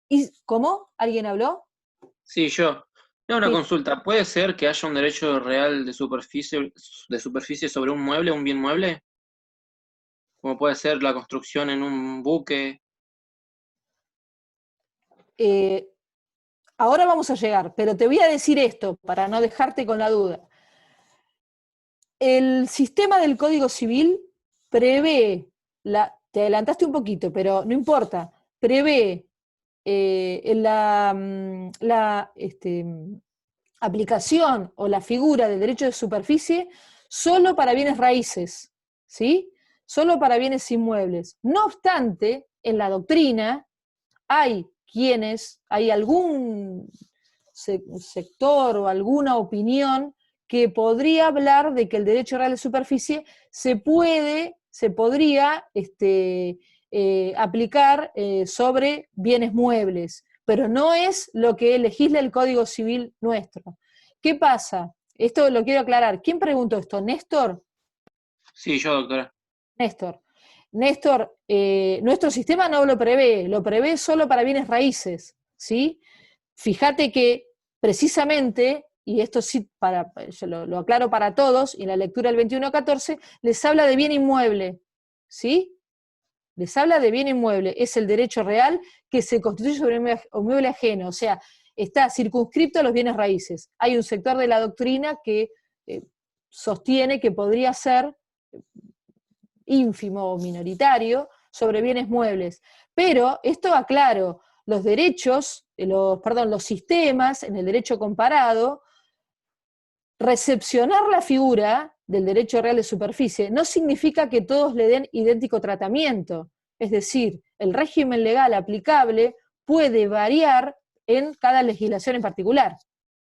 S1: ¿Y cómo? ¿Alguien habló?
S6: Sí, yo. Tengo una
S1: Sí.
S6: consulta. ¿Puede ser que haya un derecho real de superficie sobre un mueble, un bien mueble? Como puede ser la construcción en un buque.
S1: Ahora vamos a llegar, pero te voy a decir esto para no dejarte con la duda. El sistema del Código Civil prevé, te adelantaste un poquito, pero no importa, prevé la aplicación o la figura del derecho de superficie solo para bienes raíces, ¿sí? Solo para bienes inmuebles. No obstante, en la doctrina hay algún sector o alguna opinión que podría hablar de que el derecho real de superficie se podría aplicar sobre bienes muebles, pero no es lo que legisla el Código Civil nuestro. ¿Qué pasa? Esto lo quiero aclarar. ¿Quién preguntó esto? ¿Néstor?
S6: Sí, yo, doctora.
S1: Néstor, nuestro sistema no lo prevé solo para bienes raíces, ¿sí? Fíjate que precisamente, y esto sí yo lo aclaro para todos, y en la lectura del 21.14, les habla de bien inmueble, ¿sí? Les habla de bien inmueble, es el derecho real que se constituye sobre un inmueble ajeno, o sea, está circunscripto a los bienes raíces. Hay un sector de la doctrina que sostiene que podría ser ínfimo o minoritario sobre bienes muebles. Pero esto aclaro, los sistemas en el derecho comparado, recepcionar la figura del derecho real de superficie, no significa que todos le den idéntico tratamiento. Es decir, el régimen legal aplicable puede variar en cada legislación en particular.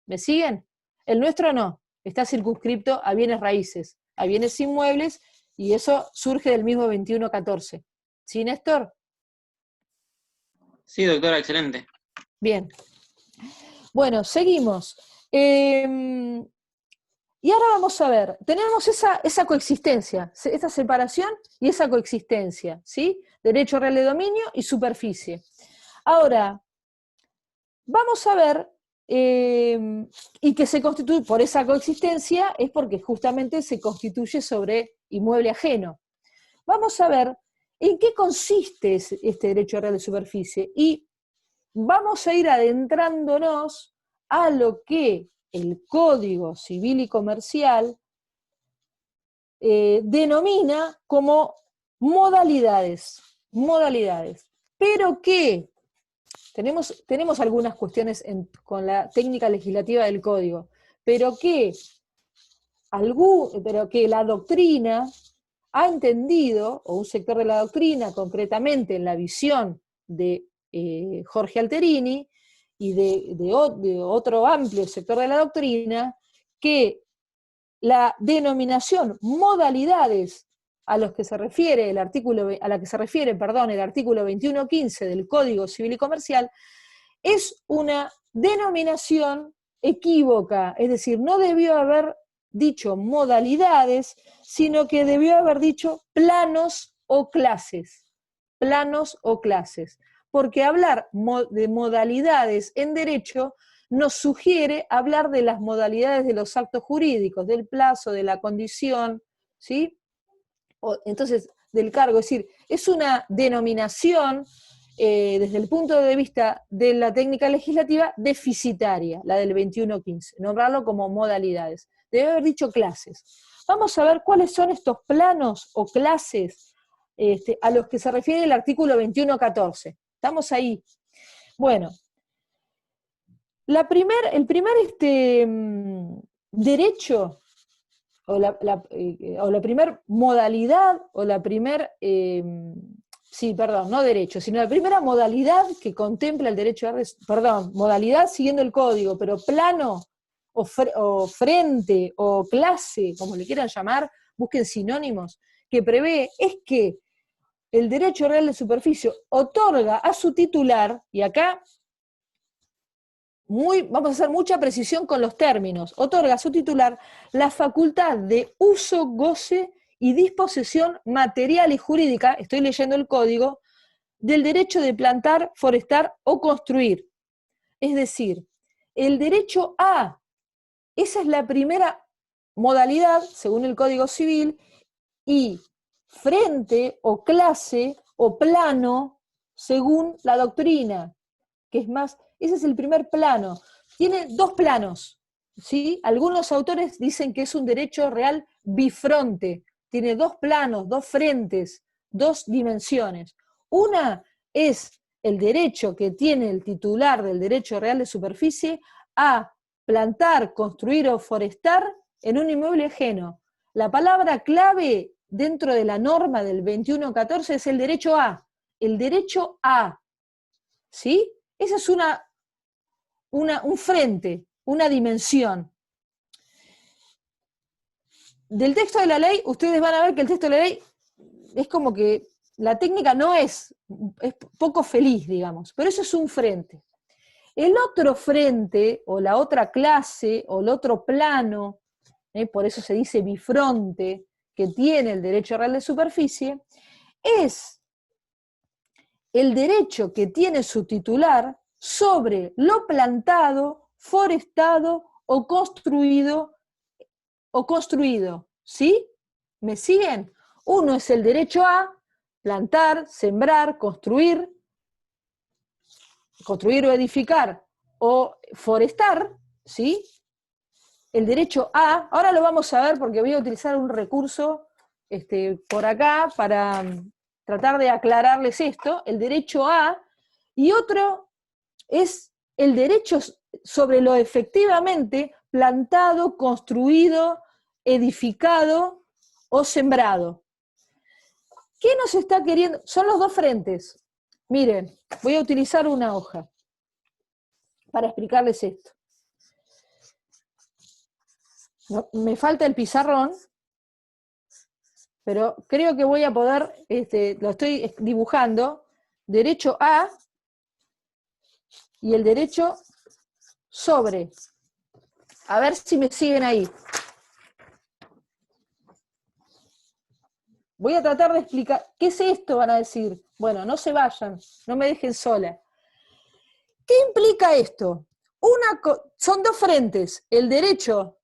S1: ¿Me siguen? El nuestro no, está circunscripto a bienes raíces, a bienes inmuebles, y eso surge del mismo 2114. ¿Sí, Néstor?
S6: Sí, doctora, excelente.
S1: Bien. Bueno, seguimos. Y ahora vamos a ver, tenemos esa coexistencia, esa separación y esa coexistencia, ¿sí? Derecho real de dominio y superficie. Ahora, vamos a ver, y que se constituye, por esa coexistencia, es porque justamente se constituye sobre inmueble ajeno. Vamos a ver en qué consiste este derecho real de superficie, y vamos a ir adentrándonos a lo que el Código Civil y Comercial denomina como modalidades. Pero que tenemos algunas cuestiones con la técnica legislativa del Código, pero que la doctrina ha entendido, o un sector de la doctrina, concretamente en la visión de Jorge Alterini y de otro amplio sector de la doctrina, que la denominación modalidades a la que se refiere el artículo 2115 del Código Civil y Comercial es una denominación equívoca, es decir, no debió haber dicho modalidades, sino que debió haber dicho planos o clases, porque hablar de modalidades en derecho nos sugiere hablar de las modalidades de los actos jurídicos, del plazo, de la condición, ¿sí? Entonces, del cargo, es decir, es una denominación desde el punto de vista de la técnica legislativa deficitaria, la del 2115, nombrarlo como modalidades. Debe haber dicho clases. Vamos a ver cuáles son estos planos o clases a los que se refiere el artículo 2114. ¿Estamos ahí? Bueno, el primer derecho, o la primer modalidad, o la primer, no derecho, sino la primera modalidad que contempla el derecho modalidad siguiendo el código, pero plano, o frente, o clase, como le quieran llamar, busquen sinónimos, que prevé es que el derecho real de superficie otorga a su titular, y acá vamos a hacer mucha precisión con los términos, otorga a su titular la facultad de uso, goce y disposición material y jurídica, estoy leyendo el código, del derecho de plantar, forestar o construir. Es decir, el derecho a, esa es la primera modalidad, según el Código Civil, y frente o clase o plano, según la doctrina, que es más, ese es el primer plano. Tiene dos planos, ¿sí? Algunos autores dicen que es un derecho real bifronte, tiene dos planos, dos frentes, dos dimensiones. Una es el derecho que tiene el titular del derecho real de superficie a plantar, construir o forestar en un inmueble ajeno. La palabra clave dentro de la norma del 2114 es el derecho a. El derecho a. ¿Sí? Esa es un frente, una dimensión. Del texto de la ley, ustedes van a ver que el texto de la ley es como que la técnica no es poco feliz, digamos, pero eso es un frente. El otro frente, o la otra clase, o el otro plano, por eso se dice bifronte, que tiene el derecho real de superficie, es el derecho que tiene su titular sobre lo plantado, forestado o construido, ¿sí? ¿Me siguen? Uno es el derecho a plantar, sembrar, construir o edificar, o forestar, ¿sí? El derecho a, ahora lo vamos a ver porque voy a utilizar un recurso por acá para tratar de aclararles esto, el derecho a, y otro es el derecho sobre lo efectivamente plantado, construido edificado o sembrado. ¿Qué nos está queriendo? Son los dos frentes. Miren, voy a utilizar una hoja para explicarles esto. No, me falta el pizarrón, pero creo que voy a poder, lo estoy dibujando, derecho a y el derecho sobre. A ver si me siguen ahí. Voy a tratar de explicar, ¿qué es esto? Van a decir. Bueno, no se vayan, no me dejen sola. ¿Qué implica esto? Son dos frentes, el derecho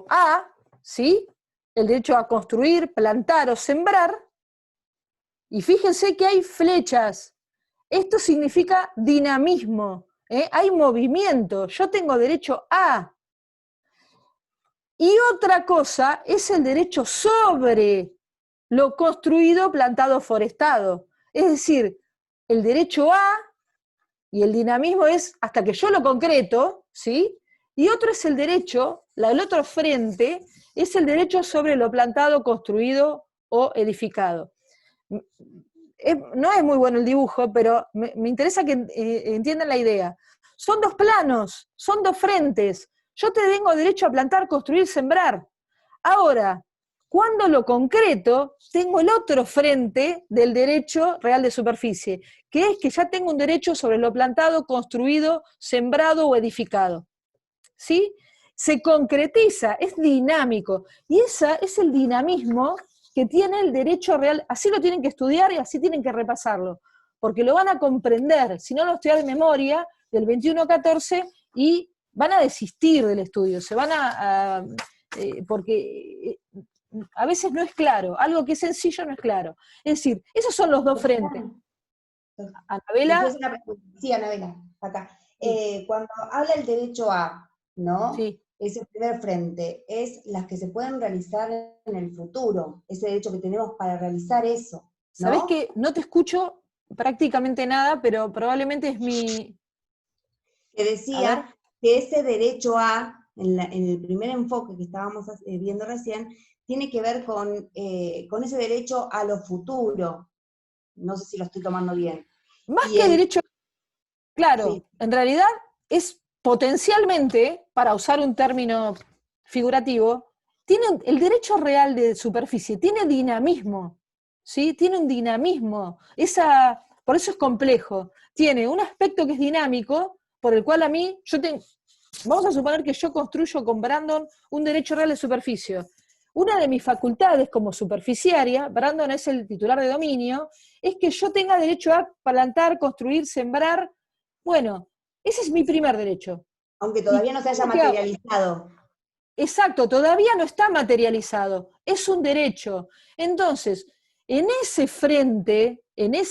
S1: a, ¿sí? El derecho a construir, plantar o sembrar, y fíjense que hay flechas. Esto significa dinamismo, hay movimiento, yo tengo derecho a. Y otra cosa es el derecho sobre lo construido, plantado, forestado. Es decir, el derecho a y el dinamismo es hasta que yo lo concreto, ¿sí? Y otro es el derecho, el otro frente es el derecho sobre lo plantado, construido o edificado. No es muy bueno el dibujo, pero me interesa que entiendan la idea. Son dos planos, son dos frentes. Yo tengo derecho a plantar, construir, sembrar. Ahora, cuando lo concreto, tengo el otro frente del derecho real de superficie, que es que ya tengo un derecho sobre lo plantado, construido, sembrado o edificado. ¿Sí? Se concretiza, es dinámico. Y ese es el dinamismo que tiene el derecho real. Así lo tienen que estudiar y así tienen que repasarlo, porque lo van a comprender, si no lo estudian de memoria, del 21-14, y van a desistir del estudio, se van porque a veces no es claro, algo que es sencillo no es claro. Es decir, esos son los dos frentes. Anabela.
S7: Sí, Anabela, acá. Cuando habla el derecho a, ¿no?
S1: Sí.
S7: Ese primer frente, es las que se pueden realizar en el futuro, ese derecho que tenemos para realizar eso, ¿no?
S1: ¿Sabés que no te escucho prácticamente nada, pero probablemente es mi...
S7: Que decía que ese derecho a, en el primer enfoque que estábamos viendo recién, tiene que ver con ese derecho a lo futuro. No sé si lo estoy tomando bien.
S1: Más que derecho, claro,
S7: sí.
S1: En realidad es potencialmente, para usar un término figurativo, tiene el derecho real de superficie, tiene dinamismo, ¿sí? Tiene un dinamismo, por eso es complejo. Tiene un aspecto que es dinámico, por el cual vamos a suponer que yo construyo con Brandon un derecho real de superficie. Una de mis facultades como superficiaria, Brandon es el titular de dominio, es que yo tenga derecho a plantar, construir, sembrar. Bueno, ese es mi primer derecho.
S7: Aunque todavía no se haya materializado.
S1: Exacto, todavía no está materializado, es un derecho. Entonces, en ese frente,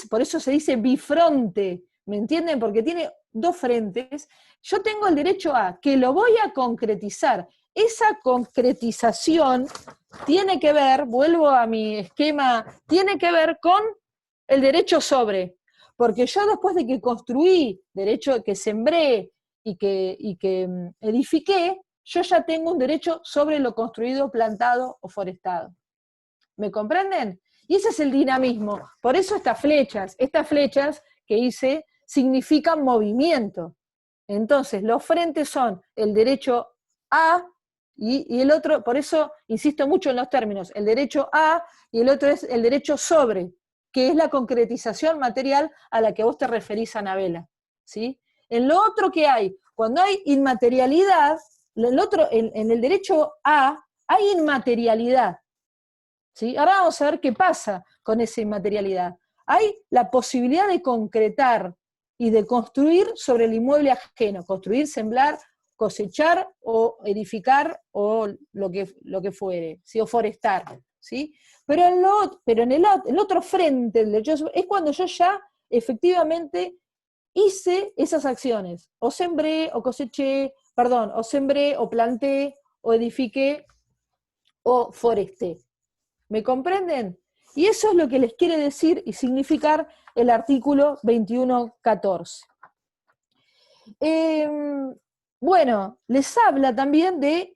S1: por eso se dice bifronte, ¿me entienden? Porque tiene dos frentes, yo tengo el derecho a que lo voy a concretizar. Esa concretización tiene que ver, vuelvo a mi esquema, tiene que ver con el derecho sobre. Porque yo después de que construí, derecho que sembré y que edifiqué, yo ya tengo un derecho sobre lo construido, plantado o forestado. ¿Me comprenden? Y ese es el dinamismo. Por eso estas flechas que hice significan movimiento. Entonces, los frentes son el derecho a y el otro, por eso insisto mucho en los términos, el derecho a y el otro es el derecho sobre, que es la concretización material a la que vos te referís, Anabela, ¿sí? En lo otro que hay, cuando hay inmaterialidad, en el derecho a hay inmaterialidad, ¿sí? Ahora vamos a ver qué pasa con esa inmaterialidad. Hay la posibilidad de concretar y de construir sobre el inmueble ajeno, construir, sembrar, cosechar o edificar o lo que fuere, ¿sí? O forestar, ¿sí? Pero en el otro frente del derecho es cuando yo ya efectivamente hice esas acciones, o sembré, o coseché, o sembré, o planté, o edifiqué, o foresté. ¿Me comprenden? Y eso es lo que les quiere decir y significar el artículo 21.14. Bueno, les habla también de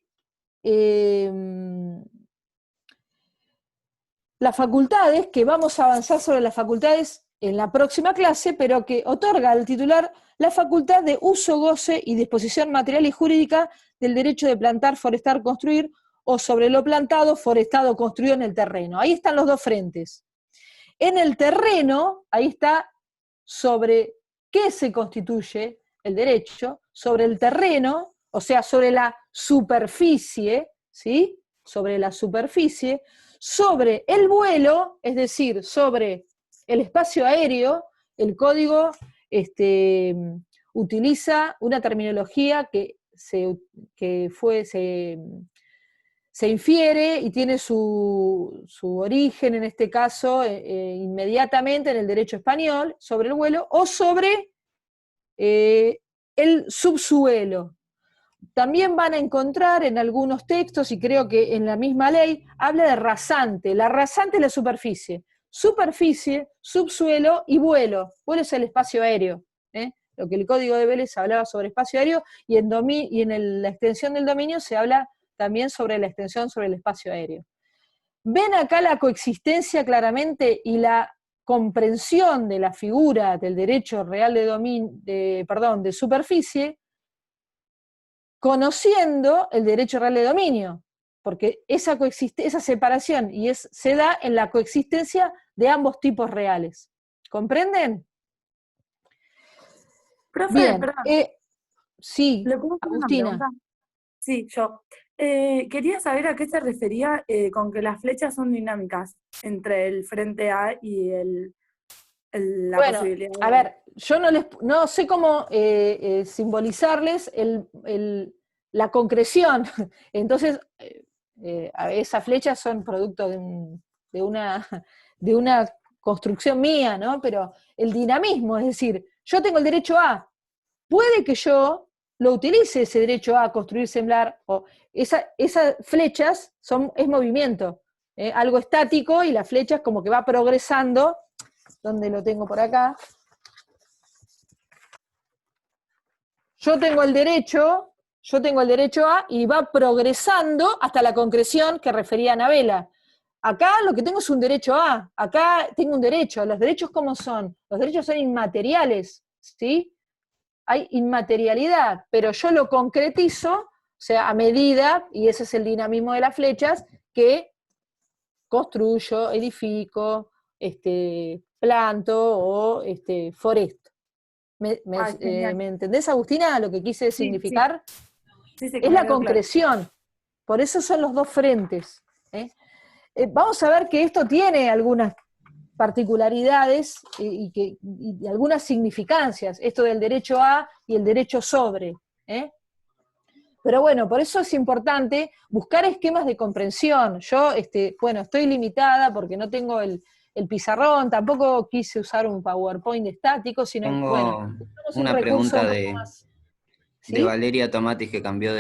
S1: las facultades, que vamos a avanzar sobre las facultades en la próxima clase, pero que otorga al titular la facultad de uso, goce y disposición material y jurídica del derecho de plantar, forestar, construir, o sobre lo plantado, forestado, construido en el terreno. Ahí están los dos frentes. En el terreno, ahí está sobre qué se constituye el derecho, sobre el terreno, o sea, sobre la superficie, ¿sí? Sobre la superficie, sobre el vuelo, es decir, sobre el espacio aéreo. El código utiliza una terminología que se infiere y tiene su origen, en este caso, inmediatamente en el derecho español, sobre el vuelo, o sobre el subsuelo. También van a encontrar en algunos textos, y creo que en la misma ley, habla de rasante. La rasante es la superficie. Superficie, subsuelo y vuelo. Vuelo es el espacio aéreo. Lo que el Código de Vélez hablaba sobre espacio aéreo, y en la extensión del dominio se habla también sobre la extensión sobre el espacio aéreo. Ven acá la coexistencia claramente y la comprensión de la figura del derecho real de superficie, conociendo el derecho real de dominio, porque esa separación se da en la coexistencia de ambos tipos reales. ¿Comprenden?
S8: Profe,
S1: Bien,
S8: perdón.
S1: sí,
S8: ¿Le puedo hacer una
S1: Agustina.
S8: pregunta? Sí, yo. Quería saber a qué se refería con que las flechas son dinámicas entre el frente A y la
S1: Bueno,
S8: posibilidad de...
S1: a ver, yo no sé cómo simbolizarles la concreción. Entonces, esas flechas son producto de una construcción mía, ¿no? Pero el dinamismo, es decir, yo tengo el derecho a, puede que yo lo utilice ese derecho a construir, sembrar, o esas flechas es movimiento, algo estático, y las flechas como que va progresando. ¿Dónde lo tengo por acá? Yo tengo el derecho a, y va progresando hasta la concreción que refería Anabela. Acá lo que tengo es un derecho a, acá tengo un derecho. ¿Los derechos cómo son? Los derechos son inmateriales, ¿sí? Hay inmaterialidad, pero yo lo concretizo, o sea, a medida, y ese es el dinamismo de las flechas, que construyo, edifico, planto o foresto. ¿Me entendés, Agustina, lo que quise significar?
S8: Sí,
S1: Es la concreción. Por eso son los dos frentes. Vamos a ver que esto tiene algunas particularidades y algunas significancias, esto del derecho a y el derecho sobre. Pero bueno, por eso es importante buscar esquemas de comprensión. Yo, estoy limitada porque no tengo el pizarrón, tampoco quise usar un PowerPoint estático, sino,
S9: Tengo una pregunta de Valeria Tomatis, que cambió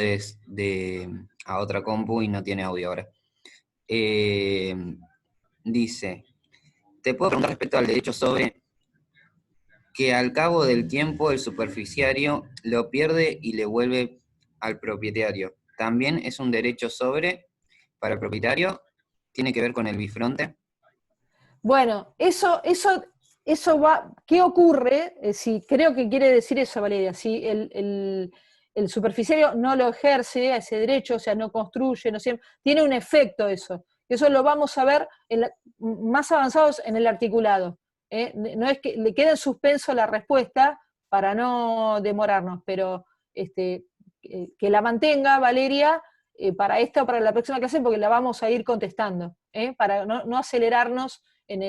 S9: a otra compu y no tiene audio ahora. Dice, te puedo preguntar respecto al derecho sobre, que al cabo del tiempo el superficiario lo pierde y le vuelve al propietario. ¿También es un derecho sobre para el propietario? ¿Tiene que ver con el bifronte?
S1: Bueno, eso va, ¿qué ocurre? Si creo que quiere decir eso, Valeria, si el superficiario no lo ejerce a ese derecho, o sea, no construye, tiene un efecto eso. Eso lo vamos a ver más avanzados en el articulado. No es que le quede en suspenso la respuesta para no demorarnos, pero que la mantenga, Valeria, para esta o para la próxima clase, porque la vamos a ir contestando, para no acelerarnos en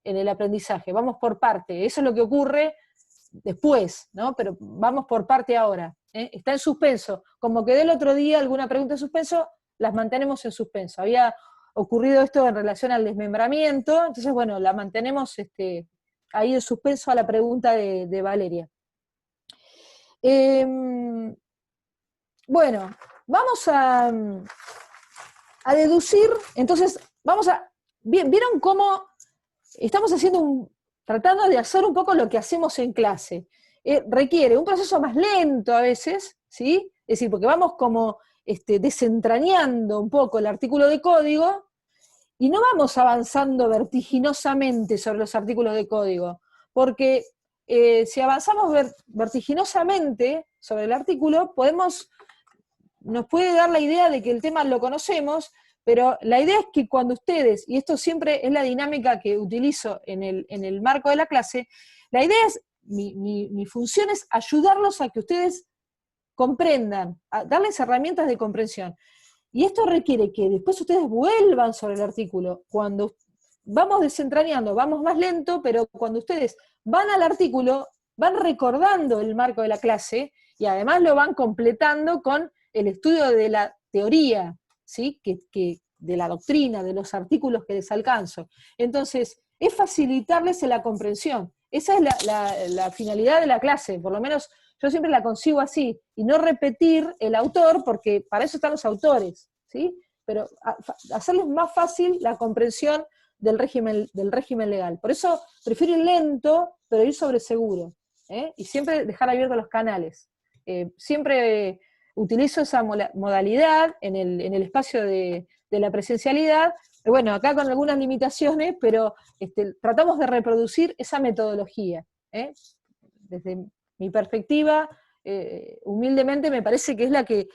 S1: el aprendizaje. Vamos por parte, eso es lo que ocurre después, ¿no? Pero vamos por parte ahora. Está en suspenso. Como quedó el otro día alguna pregunta en suspenso, las mantenemos en suspenso. Había ocurrido esto en relación al desmembramiento, entonces, bueno, la mantenemos ahí en suspenso a la pregunta de Valeria. Bueno, vamos a deducir, entonces, ¿vieron cómo estamos tratando de hacer un poco lo que hacemos en clase? requiere un proceso más lento a veces, ¿sí? Es decir, porque vamos como desentrañando un poco el artículo de código y no vamos avanzando vertiginosamente sobre los artículos de código, porque si avanzamos vertiginosamente sobre el artículo, nos puede dar la idea de que el tema lo conocemos, pero la idea es que cuando ustedes, y esto siempre es la dinámica que utilizo en el marco de la clase, la idea es, mi función es ayudarlos a que ustedes comprendan, a darles herramientas de comprensión. Y esto requiere que después ustedes vuelvan sobre el artículo. Cuando vamos desentrañando, vamos más lento, pero cuando ustedes van al artículo, van recordando el marco de la clase, y además lo van completando con el estudio de la teoría, ¿sí? De la doctrina, de los artículos que les alcanzo. Entonces, es facilitarles la comprensión. Esa es la finalidad de la clase, por lo menos yo siempre la concibo así, y no repetir el autor, porque para eso están los autores, ¿sí? Pero hacerles más fácil la comprensión del régimen legal. Por eso prefiero ir lento, pero ir sobre seguro, y siempre dejar abiertos los canales. Siempre utilizo esa modalidad en el espacio de la presencialidad, bueno, acá con algunas limitaciones, pero tratamos de reproducir esa metodología. Desde mi perspectiva, humildemente me parece que es la que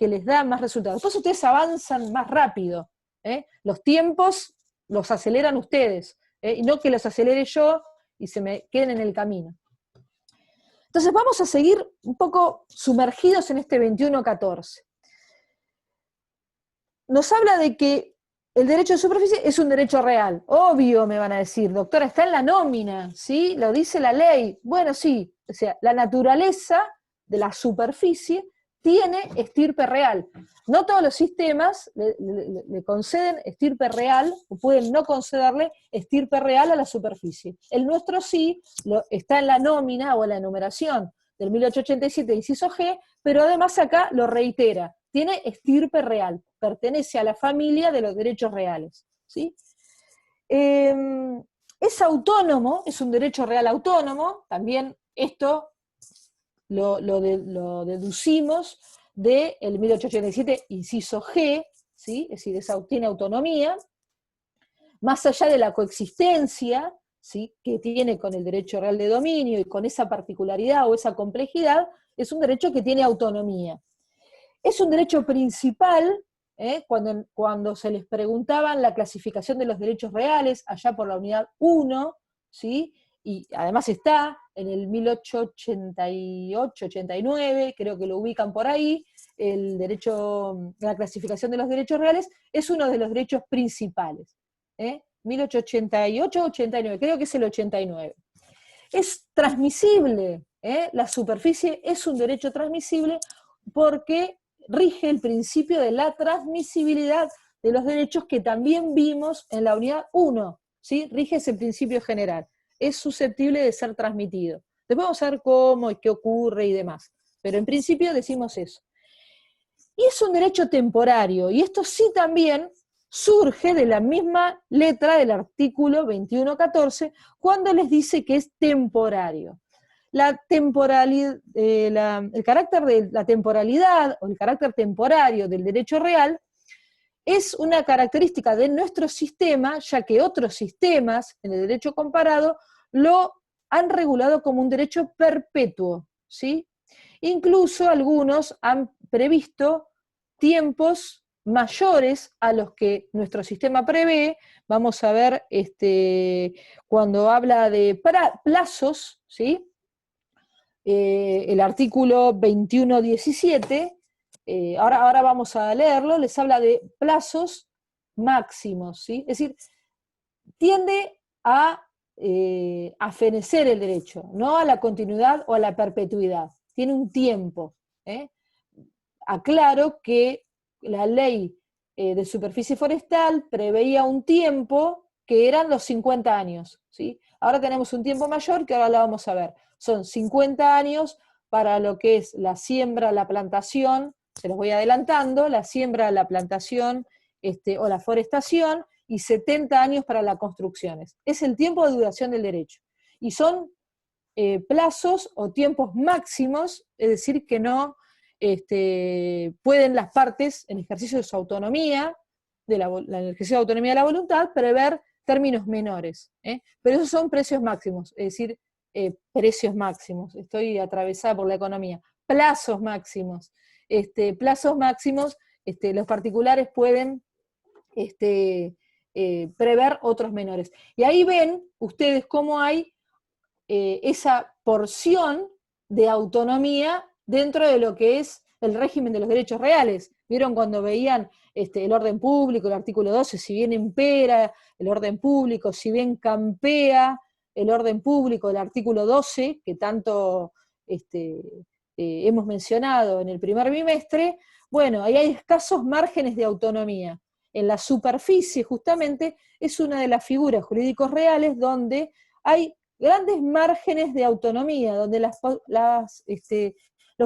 S1: les da más resultados. Después ustedes avanzan más rápido, los tiempos los aceleran ustedes, y no que los acelere yo y se me queden en el camino. Entonces vamos a seguir un poco sumergidos en este 21.14. Nos habla de que el derecho de superficie es un derecho real. Obvio, me van a decir, doctora, está en la nómina, ¿sí? Lo dice la ley. Bueno, sí, o sea, la naturaleza de la superficie tiene estirpe real. No todos los sistemas le conceden estirpe real, o pueden no concederle estirpe real a la superficie. El nuestro sí, está en la nómina o en la enumeración del 1887, inciso G, pero además acá lo reitera, tiene estirpe real, pertenece a la familia de los derechos reales, ¿sí? Es autónomo, es un derecho real autónomo, también esto lo deducimos del 1887, inciso G, ¿sí? Es decir, tiene autonomía, más allá de la coexistencia, ¿sí? Que tiene con el derecho real de dominio y con esa particularidad o esa complejidad, es un derecho que tiene autonomía. Es un derecho principal, cuando se les preguntaban la clasificación de los derechos reales, allá por la unidad 1, ¿sí? Y además está en el 1888-89, creo que lo ubican por ahí, la clasificación de los derechos reales es uno de los derechos principales. 1888-89, creo que es el 89. Es transmisible, la superficie es un derecho transmisible porque rige el principio de la transmisibilidad de los derechos que también vimos en la unidad 1, ¿sí? Rige ese principio general. Es susceptible de ser transmitido. Después vamos a ver cómo y qué ocurre y demás. Pero en principio decimos eso. Y es un derecho temporario, y esto sí también surge de la misma letra del artículo 21.14, cuando les dice que es temporario. El carácter de la temporalidad, o el carácter temporario del derecho real, es una característica de nuestro sistema, ya que otros sistemas en el derecho comparado lo han regulado como un derecho perpetuo, ¿sí? Incluso algunos han previsto tiempos mayores a los que nuestro sistema prevé. Vamos a ver cuando habla de plazos, ¿sí? El artículo 21.17, ahora vamos a leerlo, les habla de plazos máximos, ¿sí? Es decir, tiende a fenecer el derecho, no a la continuidad o a la perpetuidad, tiene un tiempo. Aclaro que la ley de superficie forestal preveía un tiempo que eran los 50 años, ¿sí? Ahora tenemos un tiempo mayor que ahora lo vamos a ver. Son 50 años para lo que es la siembra, la plantación, se los voy adelantando, la siembra, la plantación o la forestación, y 70 años para las construcciones. Es el tiempo de duración del derecho. Y son plazos o tiempos máximos, es decir, que no pueden las partes, en ejercicio de su autonomía, el ejercicio de autonomía de la voluntad, prever términos menores. Pero esos son precios máximos, es decir, precios máximos, estoy atravesada por la economía, plazos máximos. Plazos máximos, los particulares pueden prever otros menores. Y ahí ven ustedes cómo hay esa porción de autonomía dentro de lo que es el régimen de los derechos reales. ¿Vieron cuando veían el orden público, el artículo 12, si bien impera el orden público, si bien campea el orden público, el artículo 12, que tanto hemos mencionado en el primer bimestre? Bueno, ahí hay escasos márgenes de autonomía. En la superficie, justamente, es una de las figuras jurídicos reales donde hay grandes márgenes de autonomía, donde los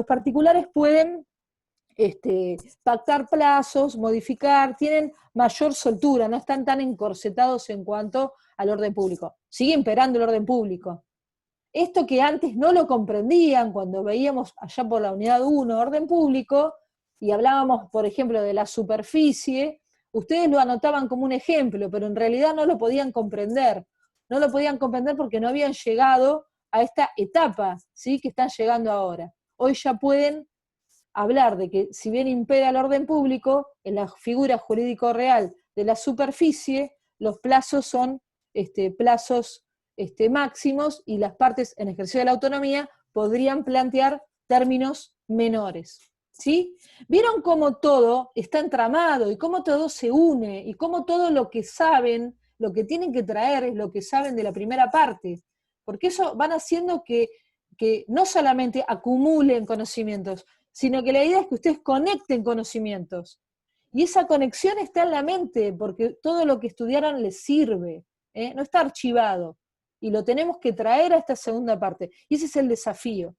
S1: particulares pueden pactar plazos, modificar, tienen mayor soltura, no están tan encorsetados en cuanto al orden público. Sigue imperando el orden público. Esto que antes no lo comprendían cuando veíamos allá por la unidad 1 orden público, y hablábamos, por ejemplo, de la superficie, ustedes lo anotaban como un ejemplo, pero en realidad no lo podían comprender. No lo podían comprender porque no habían llegado a esta etapa, ¿sí?, que están llegando ahora. Hoy ya pueden hablar de que si bien impera el orden público, en la figura jurídico real de la superficie, los plazos son plazos máximos, y las partes en ejercicio de la autonomía podrían plantear términos menores. ¿Sí? ¿Vieron cómo todo está entramado y cómo todo se une y cómo todo lo que saben, lo que tienen que traer es lo que saben de la primera parte? Porque eso van haciendo que no solamente acumulen conocimientos, sino que la idea es que ustedes conecten conocimientos. Y esa conexión está en la mente, porque todo lo que estudiaron les sirve, no está archivado. Y lo tenemos que traer a esta segunda parte. Y ese es el desafío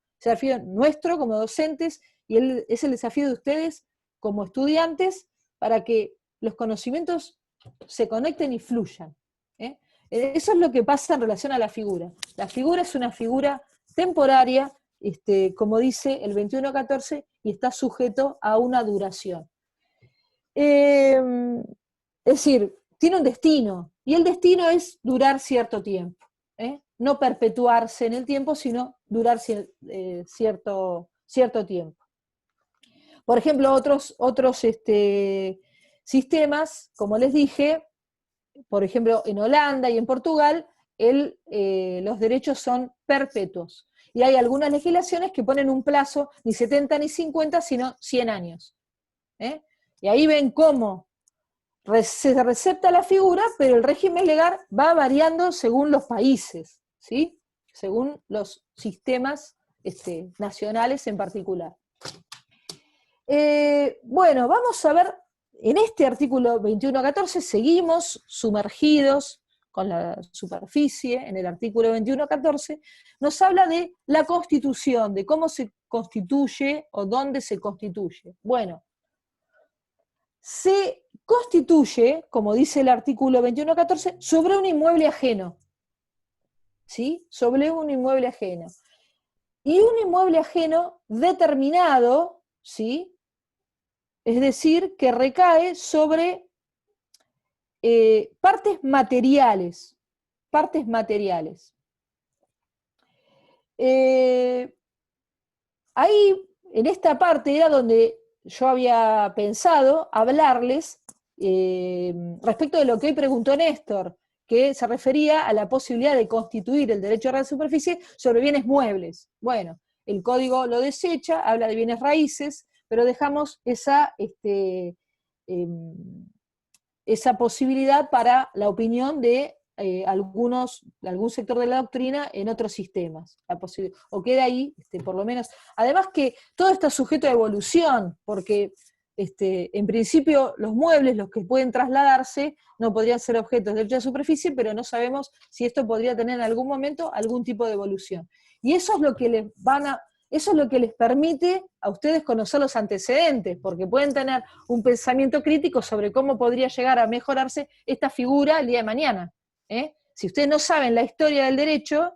S1: nuestro como docentes, y es el desafío de ustedes como estudiantes, para que los conocimientos se conecten y fluyan. Eso es lo que pasa en relación a la figura. La figura es una figura temporaria, como dice el 21.14, y está sujeto a una duración. Es decir, tiene un destino, y el destino es durar cierto tiempo. No perpetuarse en el tiempo, sino durar cierto tiempo. Por ejemplo, otros sistemas, como les dije, por ejemplo, en Holanda y en Portugal, los derechos son perpetuos. Y hay algunas legislaciones que ponen un plazo, ni 70 ni 50, sino 100 años. Y ahí ven cómo se recepta la figura, pero el régimen legal va variando según los países, ¿sí? Según los sistemas nacionales en particular. Bueno, vamos a ver, en este artículo 21.14 seguimos sumergidos con la superficie. En el artículo 21.14 nos habla de la constitución, de cómo se constituye o dónde se constituye. Bueno, se constituye, como dice el artículo 21.14, sobre un inmueble ajeno. ¿Sí? Sobre un inmueble ajeno. Y un inmueble ajeno determinado, ¿sí?, es decir, que recae sobre partes materiales. Partes materiales. Ahí, en esta parte, era donde yo había pensado hablarles respecto de lo que hoy preguntó Néstor, que se refería a la posibilidad de constituir el derecho de superficie sobre bienes muebles. Bueno, el código lo desecha, habla de bienes raíces, pero dejamos esa posibilidad para la opinión de algún sector de la doctrina en otros sistemas, o queda ahí, por lo menos. Además que todo está sujeto a evolución, porque en principio los muebles, los que pueden trasladarse, no podrían ser objetos de derecho de superficie, pero no sabemos si esto podría tener en algún momento algún tipo de evolución. Y eso es lo que les permite a ustedes conocer los antecedentes, porque pueden tener un pensamiento crítico sobre cómo podría llegar a mejorarse esta figura el día de mañana. Si ustedes no saben la historia del derecho,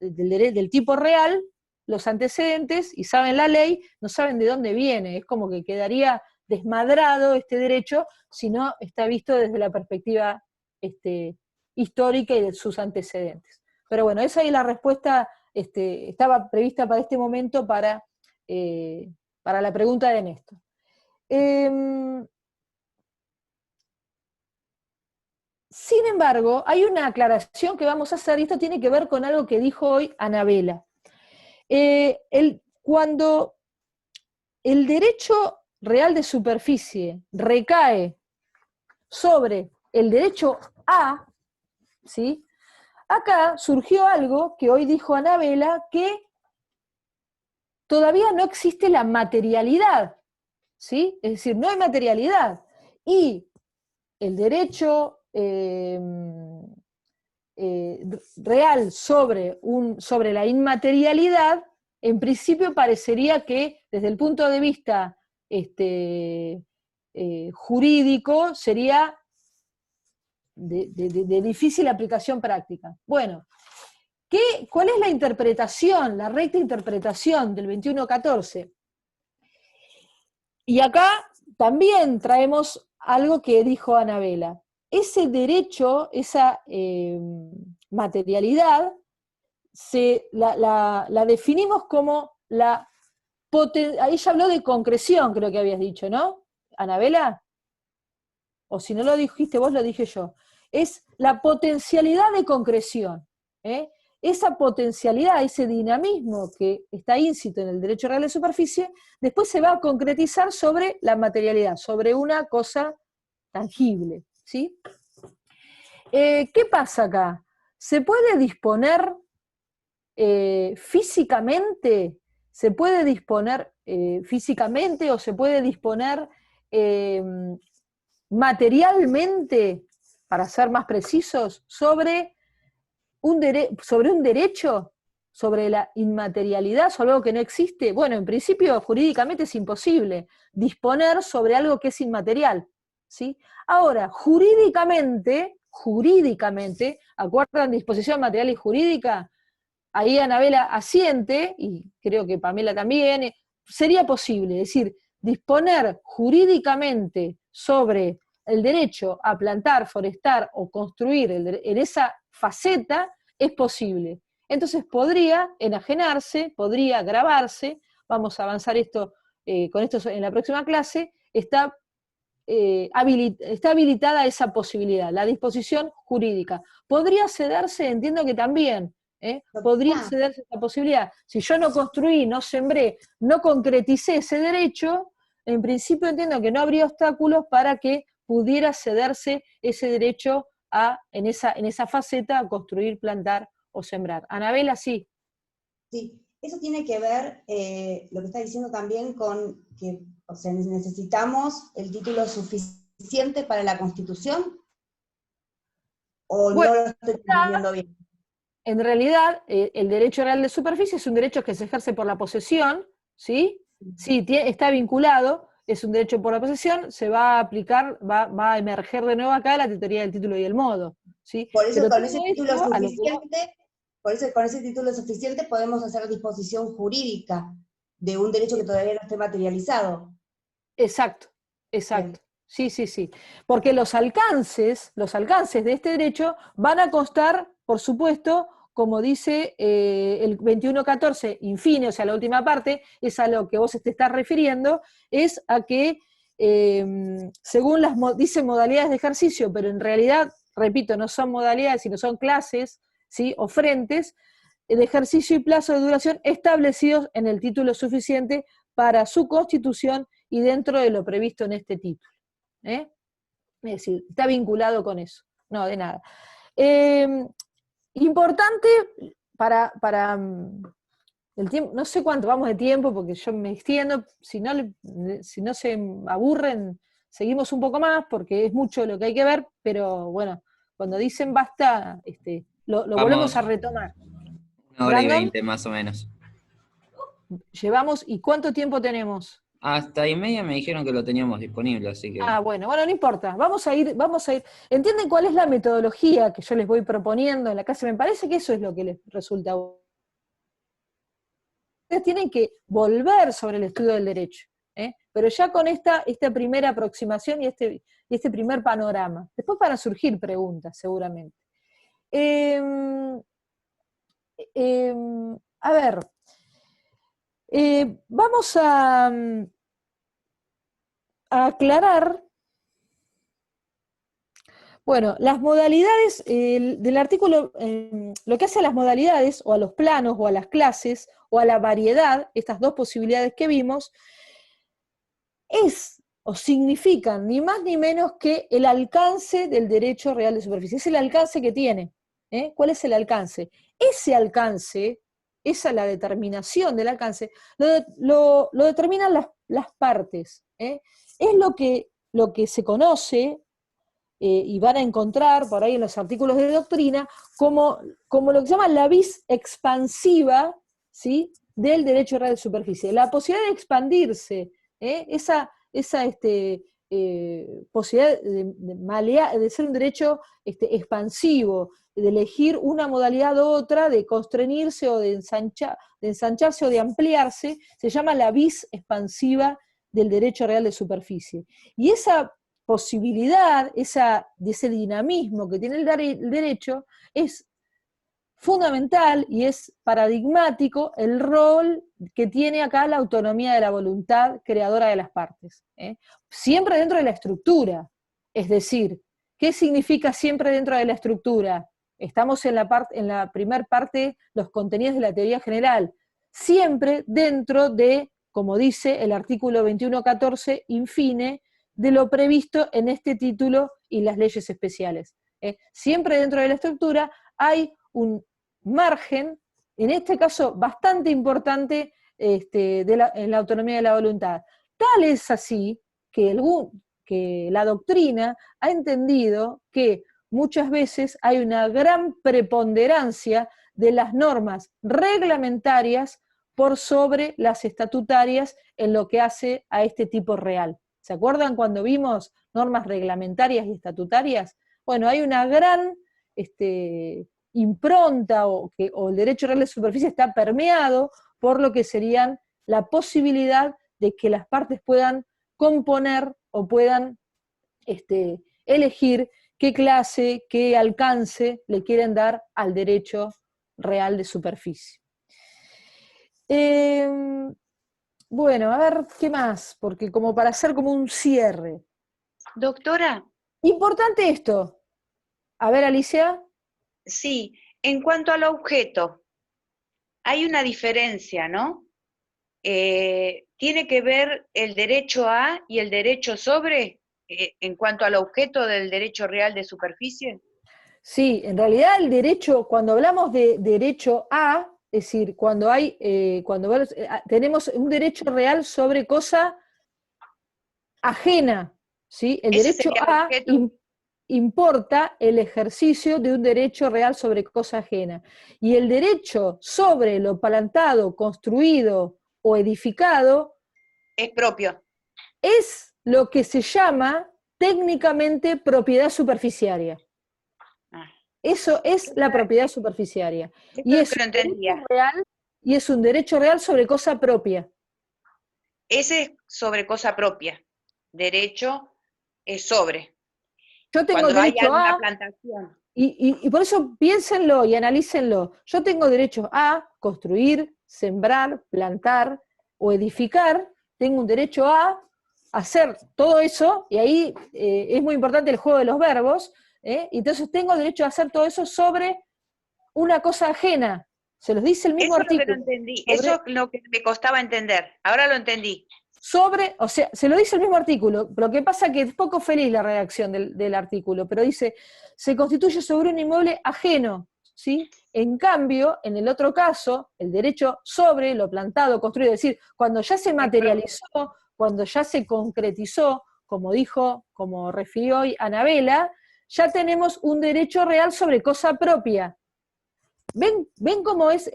S1: del tipo real, los antecedentes, y saben la ley, no saben de dónde viene. Es como que quedaría desmadrado este derecho si no está visto desde la perspectiva histórica y de sus antecedentes. Pero bueno, esa es la respuesta, estaba prevista para este momento para la pregunta de Néstor. Sin embargo, hay una aclaración que vamos a hacer, y esto tiene que ver con algo que dijo hoy Anabela. Cuando el derecho real de superficie recae sobre el derecho A, ¿sí? Acá surgió algo que hoy dijo Anabela, que todavía no existe la materialidad, ¿sí? Es decir, no hay materialidad. Y el derecho real sobre la inmaterialidad, en principio parecería que desde el punto de vista jurídico sería de difícil aplicación práctica. Bueno, ¿cuál es la interpretación, la recta interpretación del 2114? Y acá también traemos algo que dijo Anabela. Ese derecho, esa materialidad, la definimos como ahí ya habló de concreción, creo que habías dicho, ¿no, Anabela? O si no lo dijiste vos, lo dije yo. Es la potencialidad de concreción. Esa potencialidad, ese dinamismo que está íncito en el derecho real de superficie, después se va a concretizar sobre la materialidad, sobre una cosa tangible, ¿sí? ¿Qué pasa acá? ¿Se puede disponer físicamente? ¿Se puede disponer físicamente o se puede disponer materialmente, para ser más precisos, sobre un derecho, sobre la inmaterialidad, sobre algo que no existe? Bueno, en principio jurídicamente es imposible disponer sobre algo que es inmaterial, ¿sí? Ahora, jurídicamente, ¿acuerdan disposición material y jurídica? Ahí Anabela asiente, y creo que Pamela también, sería posible, es decir, disponer jurídicamente sobre el derecho a plantar, forestar o construir en esa faceta es posible. Entonces podría enajenarse, podría grabarse, vamos a avanzar con esto en la próxima clase, está habilitada esa posibilidad, la disposición jurídica. Podría cederse, entiendo que también, podría cederse esa posibilidad. Si yo no construí, no sembré, no concreticé ese derecho, en principio entiendo que no habría obstáculos para que pudiera cederse ese derecho en esa faceta a construir, plantar o sembrar. Anabela, sí.
S7: Sí, eso tiene que ver, lo que está diciendo también, con que, o sea, necesitamos el título suficiente para la Constitución, o bueno, no lo estoy entendiendo bien.
S1: En realidad, el derecho real de superficie es un derecho que se ejerce por la posesión, ¿sí? Sí, está vinculado, es un derecho por la posesión, se va a aplicar, va a emerger de nuevo acá la teoría del título y el modo, ¿sí?
S7: Por eso con ese título suficiente, con ese título suficiente podemos hacer disposición jurídica de un derecho que todavía no esté materializado.
S1: Exacto. Bien. Sí. Porque los alcances de este derecho van a constar, por supuesto, como dice el 2114, infine, o sea, la última parte, es a lo que vos te estás refiriendo, es a que, según dice modalidades de ejercicio, pero en realidad, repito, no son modalidades, sino son clases, ¿sí? O frentes de ejercicio y plazo de duración establecidos en el título suficiente para su constitución y dentro de lo previsto en este título. Es decir, está vinculado con eso. No, de nada. Importante para el tiempo, no sé cuánto vamos de tiempo, porque yo me extiendo, si no se aburren, seguimos un poco más, porque es mucho lo que hay que ver, pero bueno, cuando dicen basta, lo volvemos a retomar.
S9: 1 hora y 20 más o menos.
S1: Llevamos, ¿y cuánto tiempo tenemos?
S9: Hasta y media me dijeron que lo teníamos disponible, así que...
S1: Bueno, no importa, vamos a ir. ¿Entienden cuál es la metodología que yo les voy proponiendo en la clase? Me parece que eso es lo que les resulta tienen que volver sobre el estudio del derecho, pero ya con esta primera aproximación y este primer panorama. Después van a surgir preguntas, seguramente. A ver, vamos a aclarar, bueno, las modalidades del artículo, lo que hace a las modalidades, o a los planos, o a las clases, o a la variedad, estas dos posibilidades que vimos, es o significan ni más ni menos que el alcance del derecho real de superficie. Es el alcance que tiene. ¿Cuál es el alcance? Ese alcance, esa la determinación del alcance, lo determinan las partes. Es lo que se conoce, y van a encontrar por ahí en los artículos de doctrina, como lo que se llama la vis expansiva, ¿sí?, del derecho real de superficie. La posibilidad de expandirse, esa posibilidad de ser un derecho expansivo, de elegir una modalidad u otra, de constreñirse o de ensancharse o de ampliarse, se llama la vis expansiva del derecho real de superficie. Y esa posibilidad, de ese dinamismo que tiene el derecho, es fundamental y es paradigmático el rol que tiene acá la autonomía de la voluntad creadora de las partes. Siempre dentro de la estructura. Es decir, ¿qué significa siempre dentro de la estructura? Estamos en la primera parte, los contenidos de la teoría general. Siempre dentro de, como dice el artículo 21.14, infine, de lo previsto en este título y las leyes especiales. Siempre dentro de la estructura hay un margen, en este caso bastante importante, en la autonomía de la voluntad. Tal es así que la doctrina ha entendido que muchas veces hay una gran preponderancia de las normas reglamentarias por sobre las estatutarias en lo que hace a este tipo real. ¿Se acuerdan cuando vimos normas reglamentarias y estatutarias? Bueno, hay una gran impronta o el derecho real de superficie está permeado por lo que serían la posibilidad de que las partes puedan componer o puedan elegir qué clase, qué alcance le quieren dar al derecho real de superficie. Bueno, a ver, ¿qué más? Porque como para hacer como un cierre.
S10: Doctora.
S1: Importante esto. A ver, Alicia.
S10: Sí, en cuanto al objeto, hay una diferencia, ¿no? ¿Tiene que ver el derecho a y el derecho sobre en cuanto al objeto del derecho real de superficie?
S1: Sí, en realidad el derecho, cuando hablamos de derecho a, es decir, cuando tenemos un derecho real sobre cosa ajena, ¿sí? El derecho a importa el ejercicio de un derecho real sobre cosa ajena. Y el derecho sobre lo plantado, construido o edificado
S10: es propio.
S1: Es lo que se llama técnicamente propiedad superficiaria. Eso es la propiedad superficiaria. Y es un derecho real, y es un derecho real sobre cosa propia.
S10: Ese es sobre cosa propia. Derecho es sobre.
S1: Yo tengo
S10: cuando
S1: derecho
S10: hay alguna
S1: a,
S10: plantación.
S1: Y por eso piénsenlo y analícenlo. Yo tengo derecho a construir, sembrar, plantar o edificar. Tengo un derecho a hacer todo eso, y ahí es muy importante el juego de los verbos. Entonces tengo derecho a hacer todo eso sobre una cosa ajena. Se los dice el mismo artículo.
S10: Eso es lo que no entendí. Eso es lo que me costaba entender. Ahora lo entendí.
S1: O sea, se lo dice el mismo artículo, lo que pasa que es poco feliz la redacción del artículo, pero dice, se constituye sobre un inmueble ajeno, ¿sí? En cambio, en el otro caso, el derecho sobre lo plantado, construido, es decir, cuando ya se materializó, cuando ya se concretizó, como refirió hoy Anabela, ya tenemos un derecho real sobre cosa propia. ¿Ven cómo no es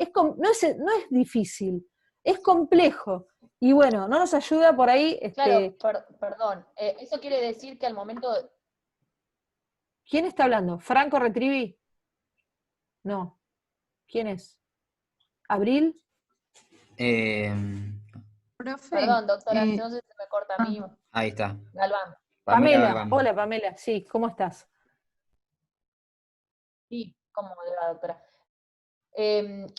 S1: difícil, es complejo? Y bueno, no nos ayuda por ahí.
S11: Claro, perdón. Eso quiere decir que al momento.
S1: ¿Quién está hablando? ¿Franco Retrivi? No. ¿Quién es? ¿Abril?
S12: Profe,
S11: Perdón, doctora, no sé si me corta a mí.
S9: Ahí está.
S11: Galván.
S9: Pamela
S1: Pamela,
S9: Galván.
S1: hola Pamela, sí, ¿cómo estás?
S11: Sí, ¿cómo le va, doctora?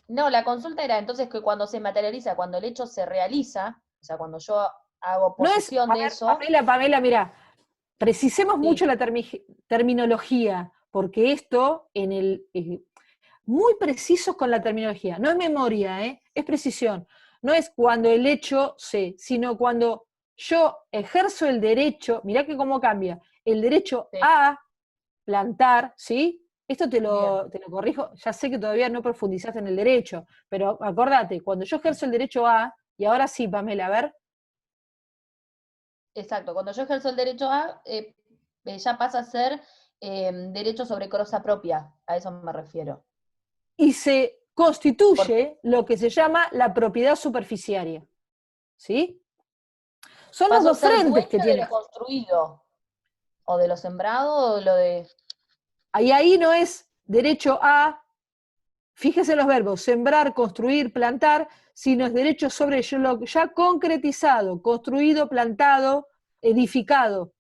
S11: No, la consulta era entonces que cuando se materializa, cuando el hecho se realiza, o sea, cuando yo hago
S1: No es,
S11: posesión
S1: a
S11: de
S1: ver,
S11: eso.
S1: Pamela, mira, precisemos
S11: Sí.
S1: mucho la terminología, porque esto muy precisos con la terminología, no es memoria, es precisión. No es cuando el hecho sino cuando yo ejerzo el derecho, mirá que cómo cambia, el derecho a plantar, ¿sí? Esto te lo corrijo, ya sé que todavía no profundizaste en el derecho, pero acordate, cuando yo ejerzo el derecho a, y ahora sí, Pamela, a ver.
S11: Exacto, cuando yo ejerzo el derecho a, ya pasa a ser derecho sobre cosa propia, a eso me refiero.
S1: Y se constituye lo que se llama la propiedad superficiaria, ¿sí? Son los
S11: Paso a
S1: dos
S11: ser
S1: frentes
S11: dueño
S1: que
S11: de
S1: tiene.
S11: lo construido, o de lo sembrado, o de lo de...
S1: Ahí no es derecho a, fíjese los verbos, sembrar, construir, plantar, sino es derecho sobre lo ya concretizado, construido, plantado, edificado,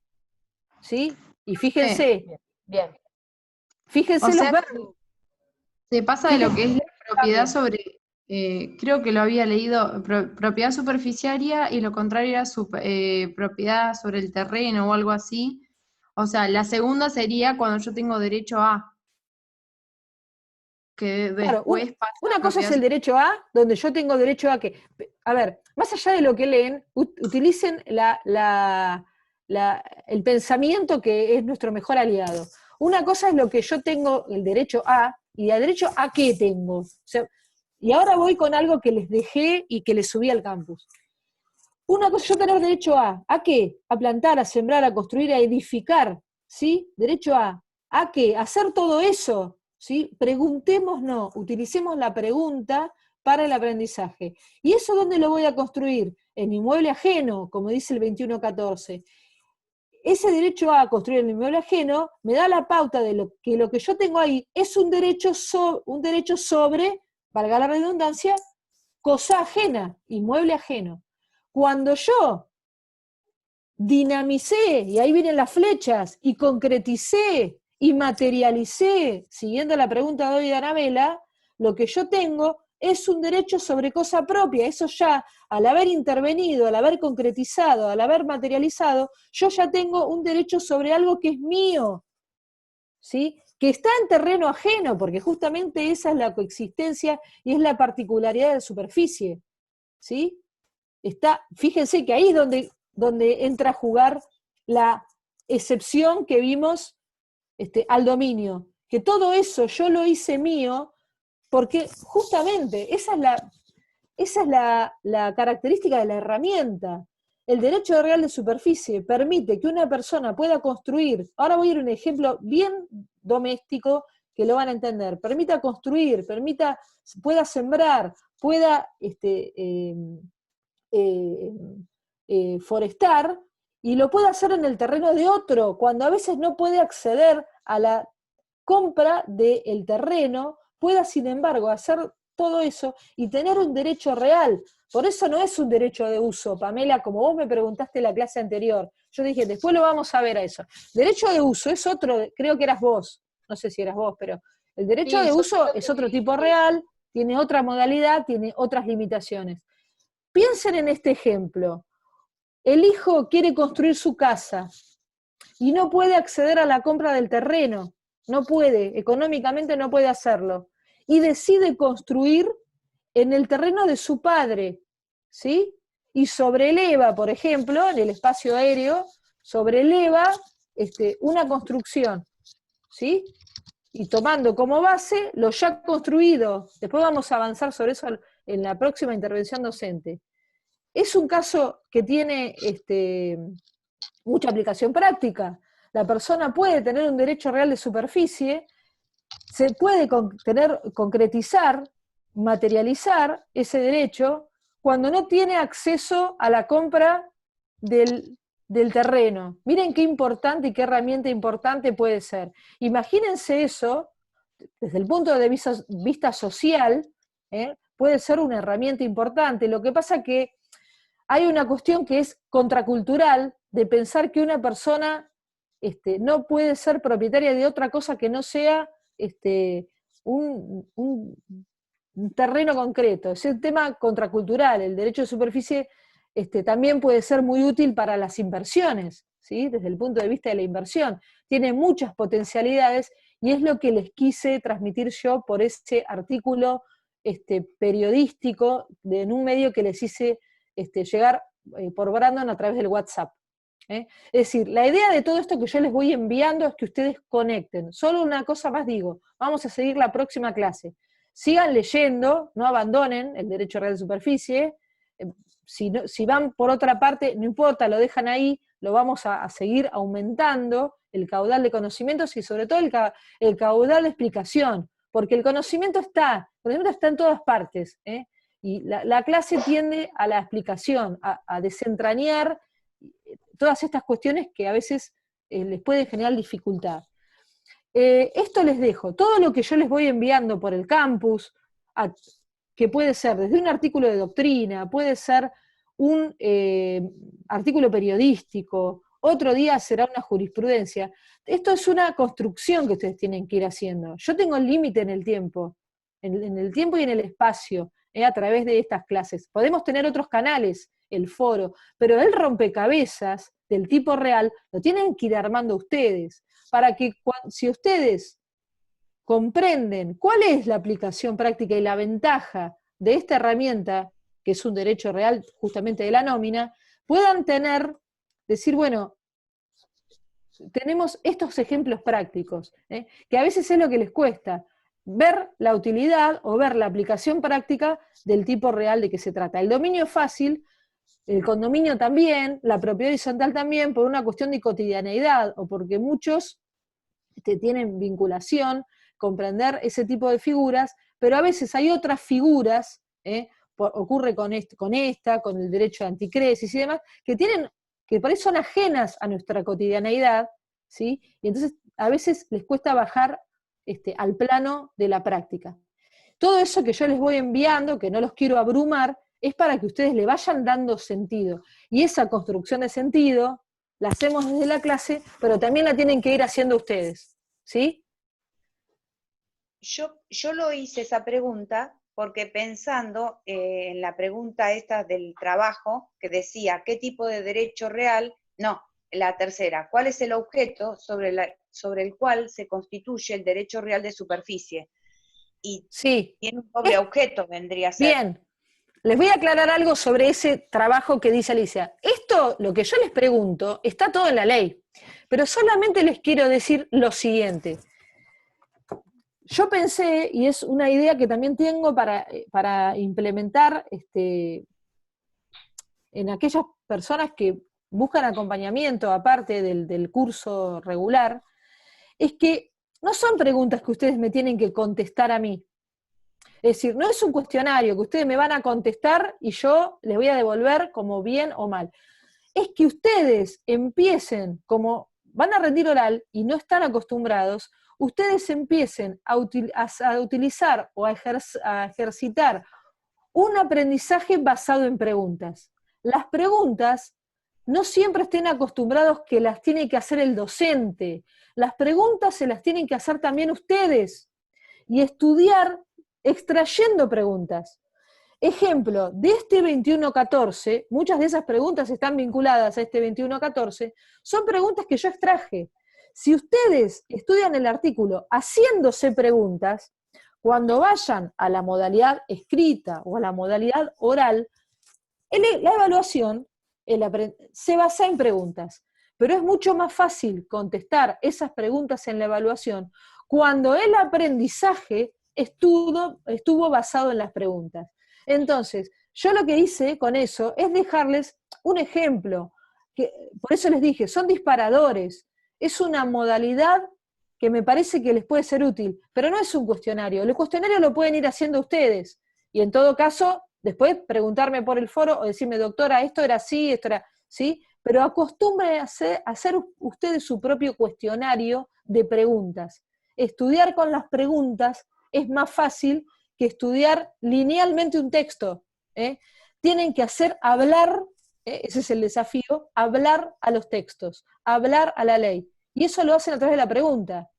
S1: ¿sí? Y fíjense,
S11: Bien.
S1: fíjense
S12: o
S1: los
S12: sea,
S1: verbos.
S12: se pasa de lo que es la propiedad sobre, creo que lo había leído, propiedad superficiaria y lo contrario era propiedad sobre el terreno o algo así. O sea, la segunda sería cuando yo tengo derecho a, que
S1: Claro,
S12: después pasa a
S1: una cosa es
S12: propiedad
S1: el derecho a, donde yo tengo derecho a que, a ver, más allá de lo que leen, utilicen el pensamiento que es nuestro mejor aliado. Una cosa es lo que yo tengo el derecho a, y el derecho a qué tengo. O sea, y ahora voy con algo que les dejé y que les subí al campus. Una cosa es yo tener derecho ¿a qué? A plantar, a sembrar, a construir, a edificar, ¿sí? Derecho ¿a qué? A hacer todo eso, ¿sí? Preguntémonos, utilicemos la pregunta para el aprendizaje. ¿Y eso dónde lo voy a construir? En inmueble ajeno, como dice el 2114. Ese derecho a construir en inmueble ajeno me da la pauta de lo que yo tengo ahí es un derecho sobre, valga la redundancia, cosa ajena, inmueble ajeno. Cuando yo dinamicé, y ahí vienen las flechas, y concreticé, y materialicé, siguiendo la pregunta de hoy de Anabela, lo que yo tengo es un derecho sobre cosa propia. Eso ya, al haber intervenido, al haber concretizado, al haber materializado, yo ya tengo un derecho sobre algo que es mío, ¿sí? Que está en terreno ajeno, porque justamente esa es la coexistencia y es la particularidad de superficie, ¿sí? Fíjense que ahí es donde entra a jugar la excepción que vimos al dominio, que todo eso yo lo hice mío, porque justamente esa es la característica de la herramienta. El derecho real de superficie permite que una persona pueda construir, ahora voy a ir a un ejemplo bien doméstico que lo van a entender, permita construir, pueda sembrar, pueda forestar, y lo puede hacer en el terreno de otro, cuando a veces no puede acceder a la compra del terreno, pueda sin embargo hacer todo eso y tener un derecho real. Por eso no es un derecho de uso, Pamela, como vos me preguntaste en la clase anterior. Yo dije, después lo vamos a ver a eso. Derecho de uso es otro, creo que eras vos, no sé si eras vos, pero el derecho de uso es otro tipo real, tiene otra modalidad, tiene otras limitaciones. Piensen en este ejemplo. El hijo quiere construir su casa y no puede acceder a la compra del terreno, no puede, económicamente no puede hacerlo, y decide construir en el terreno de su padre, ¿sí? Y sobreleva, por ejemplo, en el espacio aéreo, sobreleva una construcción, ¿sí? Y tomando como base lo ya construido, después vamos a avanzar sobre eso en la próxima intervención docente. Es un caso que tiene mucha aplicación práctica. La persona puede tener un derecho real de superficie, se puede concretizar, materializar ese derecho cuando no tiene acceso a la compra del terreno. Miren qué importante y qué herramienta importante puede ser. Imagínense eso desde el punto de vista social, puede ser una herramienta importante. Lo que pasa que hay una cuestión que es contracultural de pensar que una persona no puede ser propietaria de otra cosa que no sea un terreno concreto. Es un tema contracultural. El derecho de superficie también puede ser muy útil para las inversiones, ¿sí? Desde el punto de vista de la inversión. Tiene muchas potencialidades y es lo que les quise transmitir yo por ese artículo periodístico en un medio que les hice llegar por Brandon a través del WhatsApp. Es decir, la idea de todo esto que yo les voy enviando es que ustedes conecten. Solo una cosa más digo, vamos a seguir la próxima clase. Sigan leyendo, no abandonen el derecho real de superficie. Si van por otra parte, no importa, lo dejan ahí, lo vamos a seguir aumentando, el caudal de conocimientos y sobre todo el caudal de explicación, porque el conocimiento está en todas partes, y la clase tiende a la explicación, a desentrañar todas estas cuestiones que a veces les pueden generar dificultad. Esto les dejo, todo lo que yo les voy enviando por el campus, que puede ser desde un artículo de doctrina, puede ser un artículo periodístico, otro día será una jurisprudencia. Esto es una construcción que ustedes tienen que ir haciendo. Yo tengo el límite en el tiempo, en el tiempo y en el espacio, a través de estas clases. Podemos tener otros canales, el foro, pero el rompecabezas del tipo real lo tienen que ir armando ustedes, para que si ustedes comprenden cuál es la aplicación práctica y la ventaja de esta herramienta, que es un derecho real justamente de la nómina, puedan decir, bueno, tenemos estos ejemplos prácticos, que a veces es lo que les cuesta, ver la utilidad o ver la aplicación práctica del tipo real de que se trata. El dominio es fácil, el condominio también, la propiedad horizontal también, por una cuestión de cotidianeidad, o porque muchos tienen vinculación, comprender ese tipo de figuras, pero a veces hay otras figuras, ocurre con el derecho de anticresis y demás, que por ahí son ajenas a nuestra cotidianeidad, ¿sí? Y entonces a veces les cuesta bajar al plano de la práctica. Todo eso que yo les voy enviando, que no los quiero abrumar, es para que ustedes le vayan dando sentido. Y esa construcción de sentido la hacemos desde la clase, pero también la tienen que ir haciendo ustedes, ¿sí?
S10: Yo lo hice esa pregunta porque pensando en la pregunta esta del trabajo, que decía, ¿qué tipo de derecho real? No, la tercera, ¿cuál es el objeto sobre el cual se constituye el derecho real de superficie? Y
S1: sí.
S10: Tiene un doble objeto, vendría a ser.
S1: Bien, les voy a aclarar algo sobre ese trabajo que dice Alicia. Esto, lo que yo les pregunto, está todo en la ley, pero solamente les quiero decir lo siguiente. Yo pensé, y es una idea que también tengo para implementar en aquellas personas que buscan acompañamiento aparte del curso regular, es que no son preguntas que ustedes me tienen que contestar a mí. Es decir, no es un cuestionario que ustedes me van a contestar y yo les voy a devolver como bien o mal. Es que ustedes empiecen, como van a rendir oral y no están acostumbrados, ustedes empiecen a utilizar o a ejercitar un aprendizaje basado en preguntas. Las preguntas no siempre estén acostumbrados que las tiene que hacer el docente. Las preguntas se las tienen que hacer también ustedes y estudiar extrayendo preguntas. Ejemplo, de este 21.14, muchas de esas preguntas están vinculadas a este 21.14, son preguntas que yo extraje. Si ustedes estudian el artículo haciéndose preguntas, cuando vayan a la modalidad escrita o a la modalidad oral, la evaluación se basa en preguntas, pero es mucho más fácil contestar esas preguntas en la evaluación cuando el aprendizaje estuvo basado en las preguntas. Entonces, yo lo que hice con eso es dejarles un ejemplo, que por eso les dije, son disparadores, es una modalidad que me parece que les puede ser útil, pero no es un cuestionario, el cuestionario lo pueden ir haciendo ustedes, y en todo caso, después preguntarme por el foro o decirme, doctora, esto era así, esto era, ¿sí? Pero acostumbren a hacer ustedes su propio cuestionario de preguntas. Estudiar con las preguntas es más fácil que estudiar linealmente un texto, tienen que hacer hablar, ese es el desafío, hablar a los textos, hablar a la ley. Y eso lo hacen a través de la pregunta.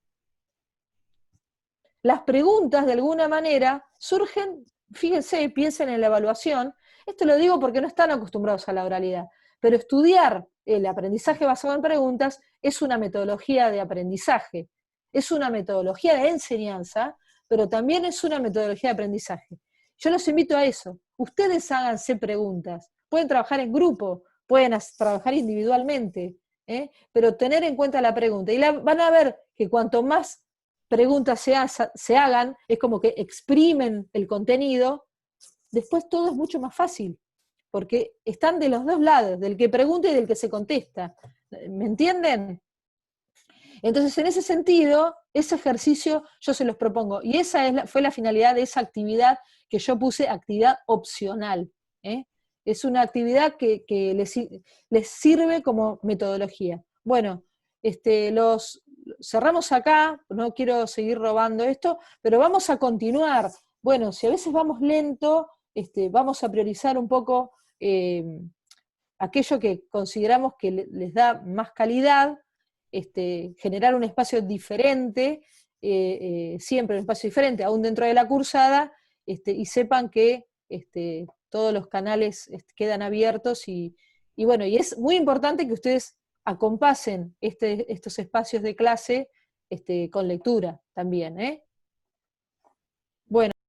S1: Las preguntas, de alguna manera, surgen, fíjense, piensen en la evaluación, esto lo digo porque no están acostumbrados a la oralidad, pero estudiar el aprendizaje basado en preguntas es una metodología de aprendizaje, es una metodología de enseñanza, pero también es una metodología de aprendizaje. Yo los invito a eso. Ustedes háganse preguntas. Pueden trabajar en grupo, pueden trabajar individualmente, pero tener en cuenta la pregunta. Y van a ver que cuanto más preguntas se hagan, es como que exprimen el contenido, después todo es mucho más fácil, porque están de los dos lados, del que pregunta y del que se contesta. ¿Me entienden? Entonces, en ese sentido, ese ejercicio yo se los propongo, y esa fue la finalidad de esa actividad que yo puse, actividad opcional. Es una actividad que les sirve como metodología. Bueno, cerramos acá, no quiero seguir robando esto, pero vamos a continuar. Bueno, si a veces vamos lento, vamos a priorizar un poco aquello que consideramos que les da más calidad, generar un espacio diferente, siempre un espacio diferente, aún dentro de la cursada, y sepan que todos los canales quedan abiertos, y bueno, y es muy importante que ustedes acompasen estos espacios de clase con lectura también,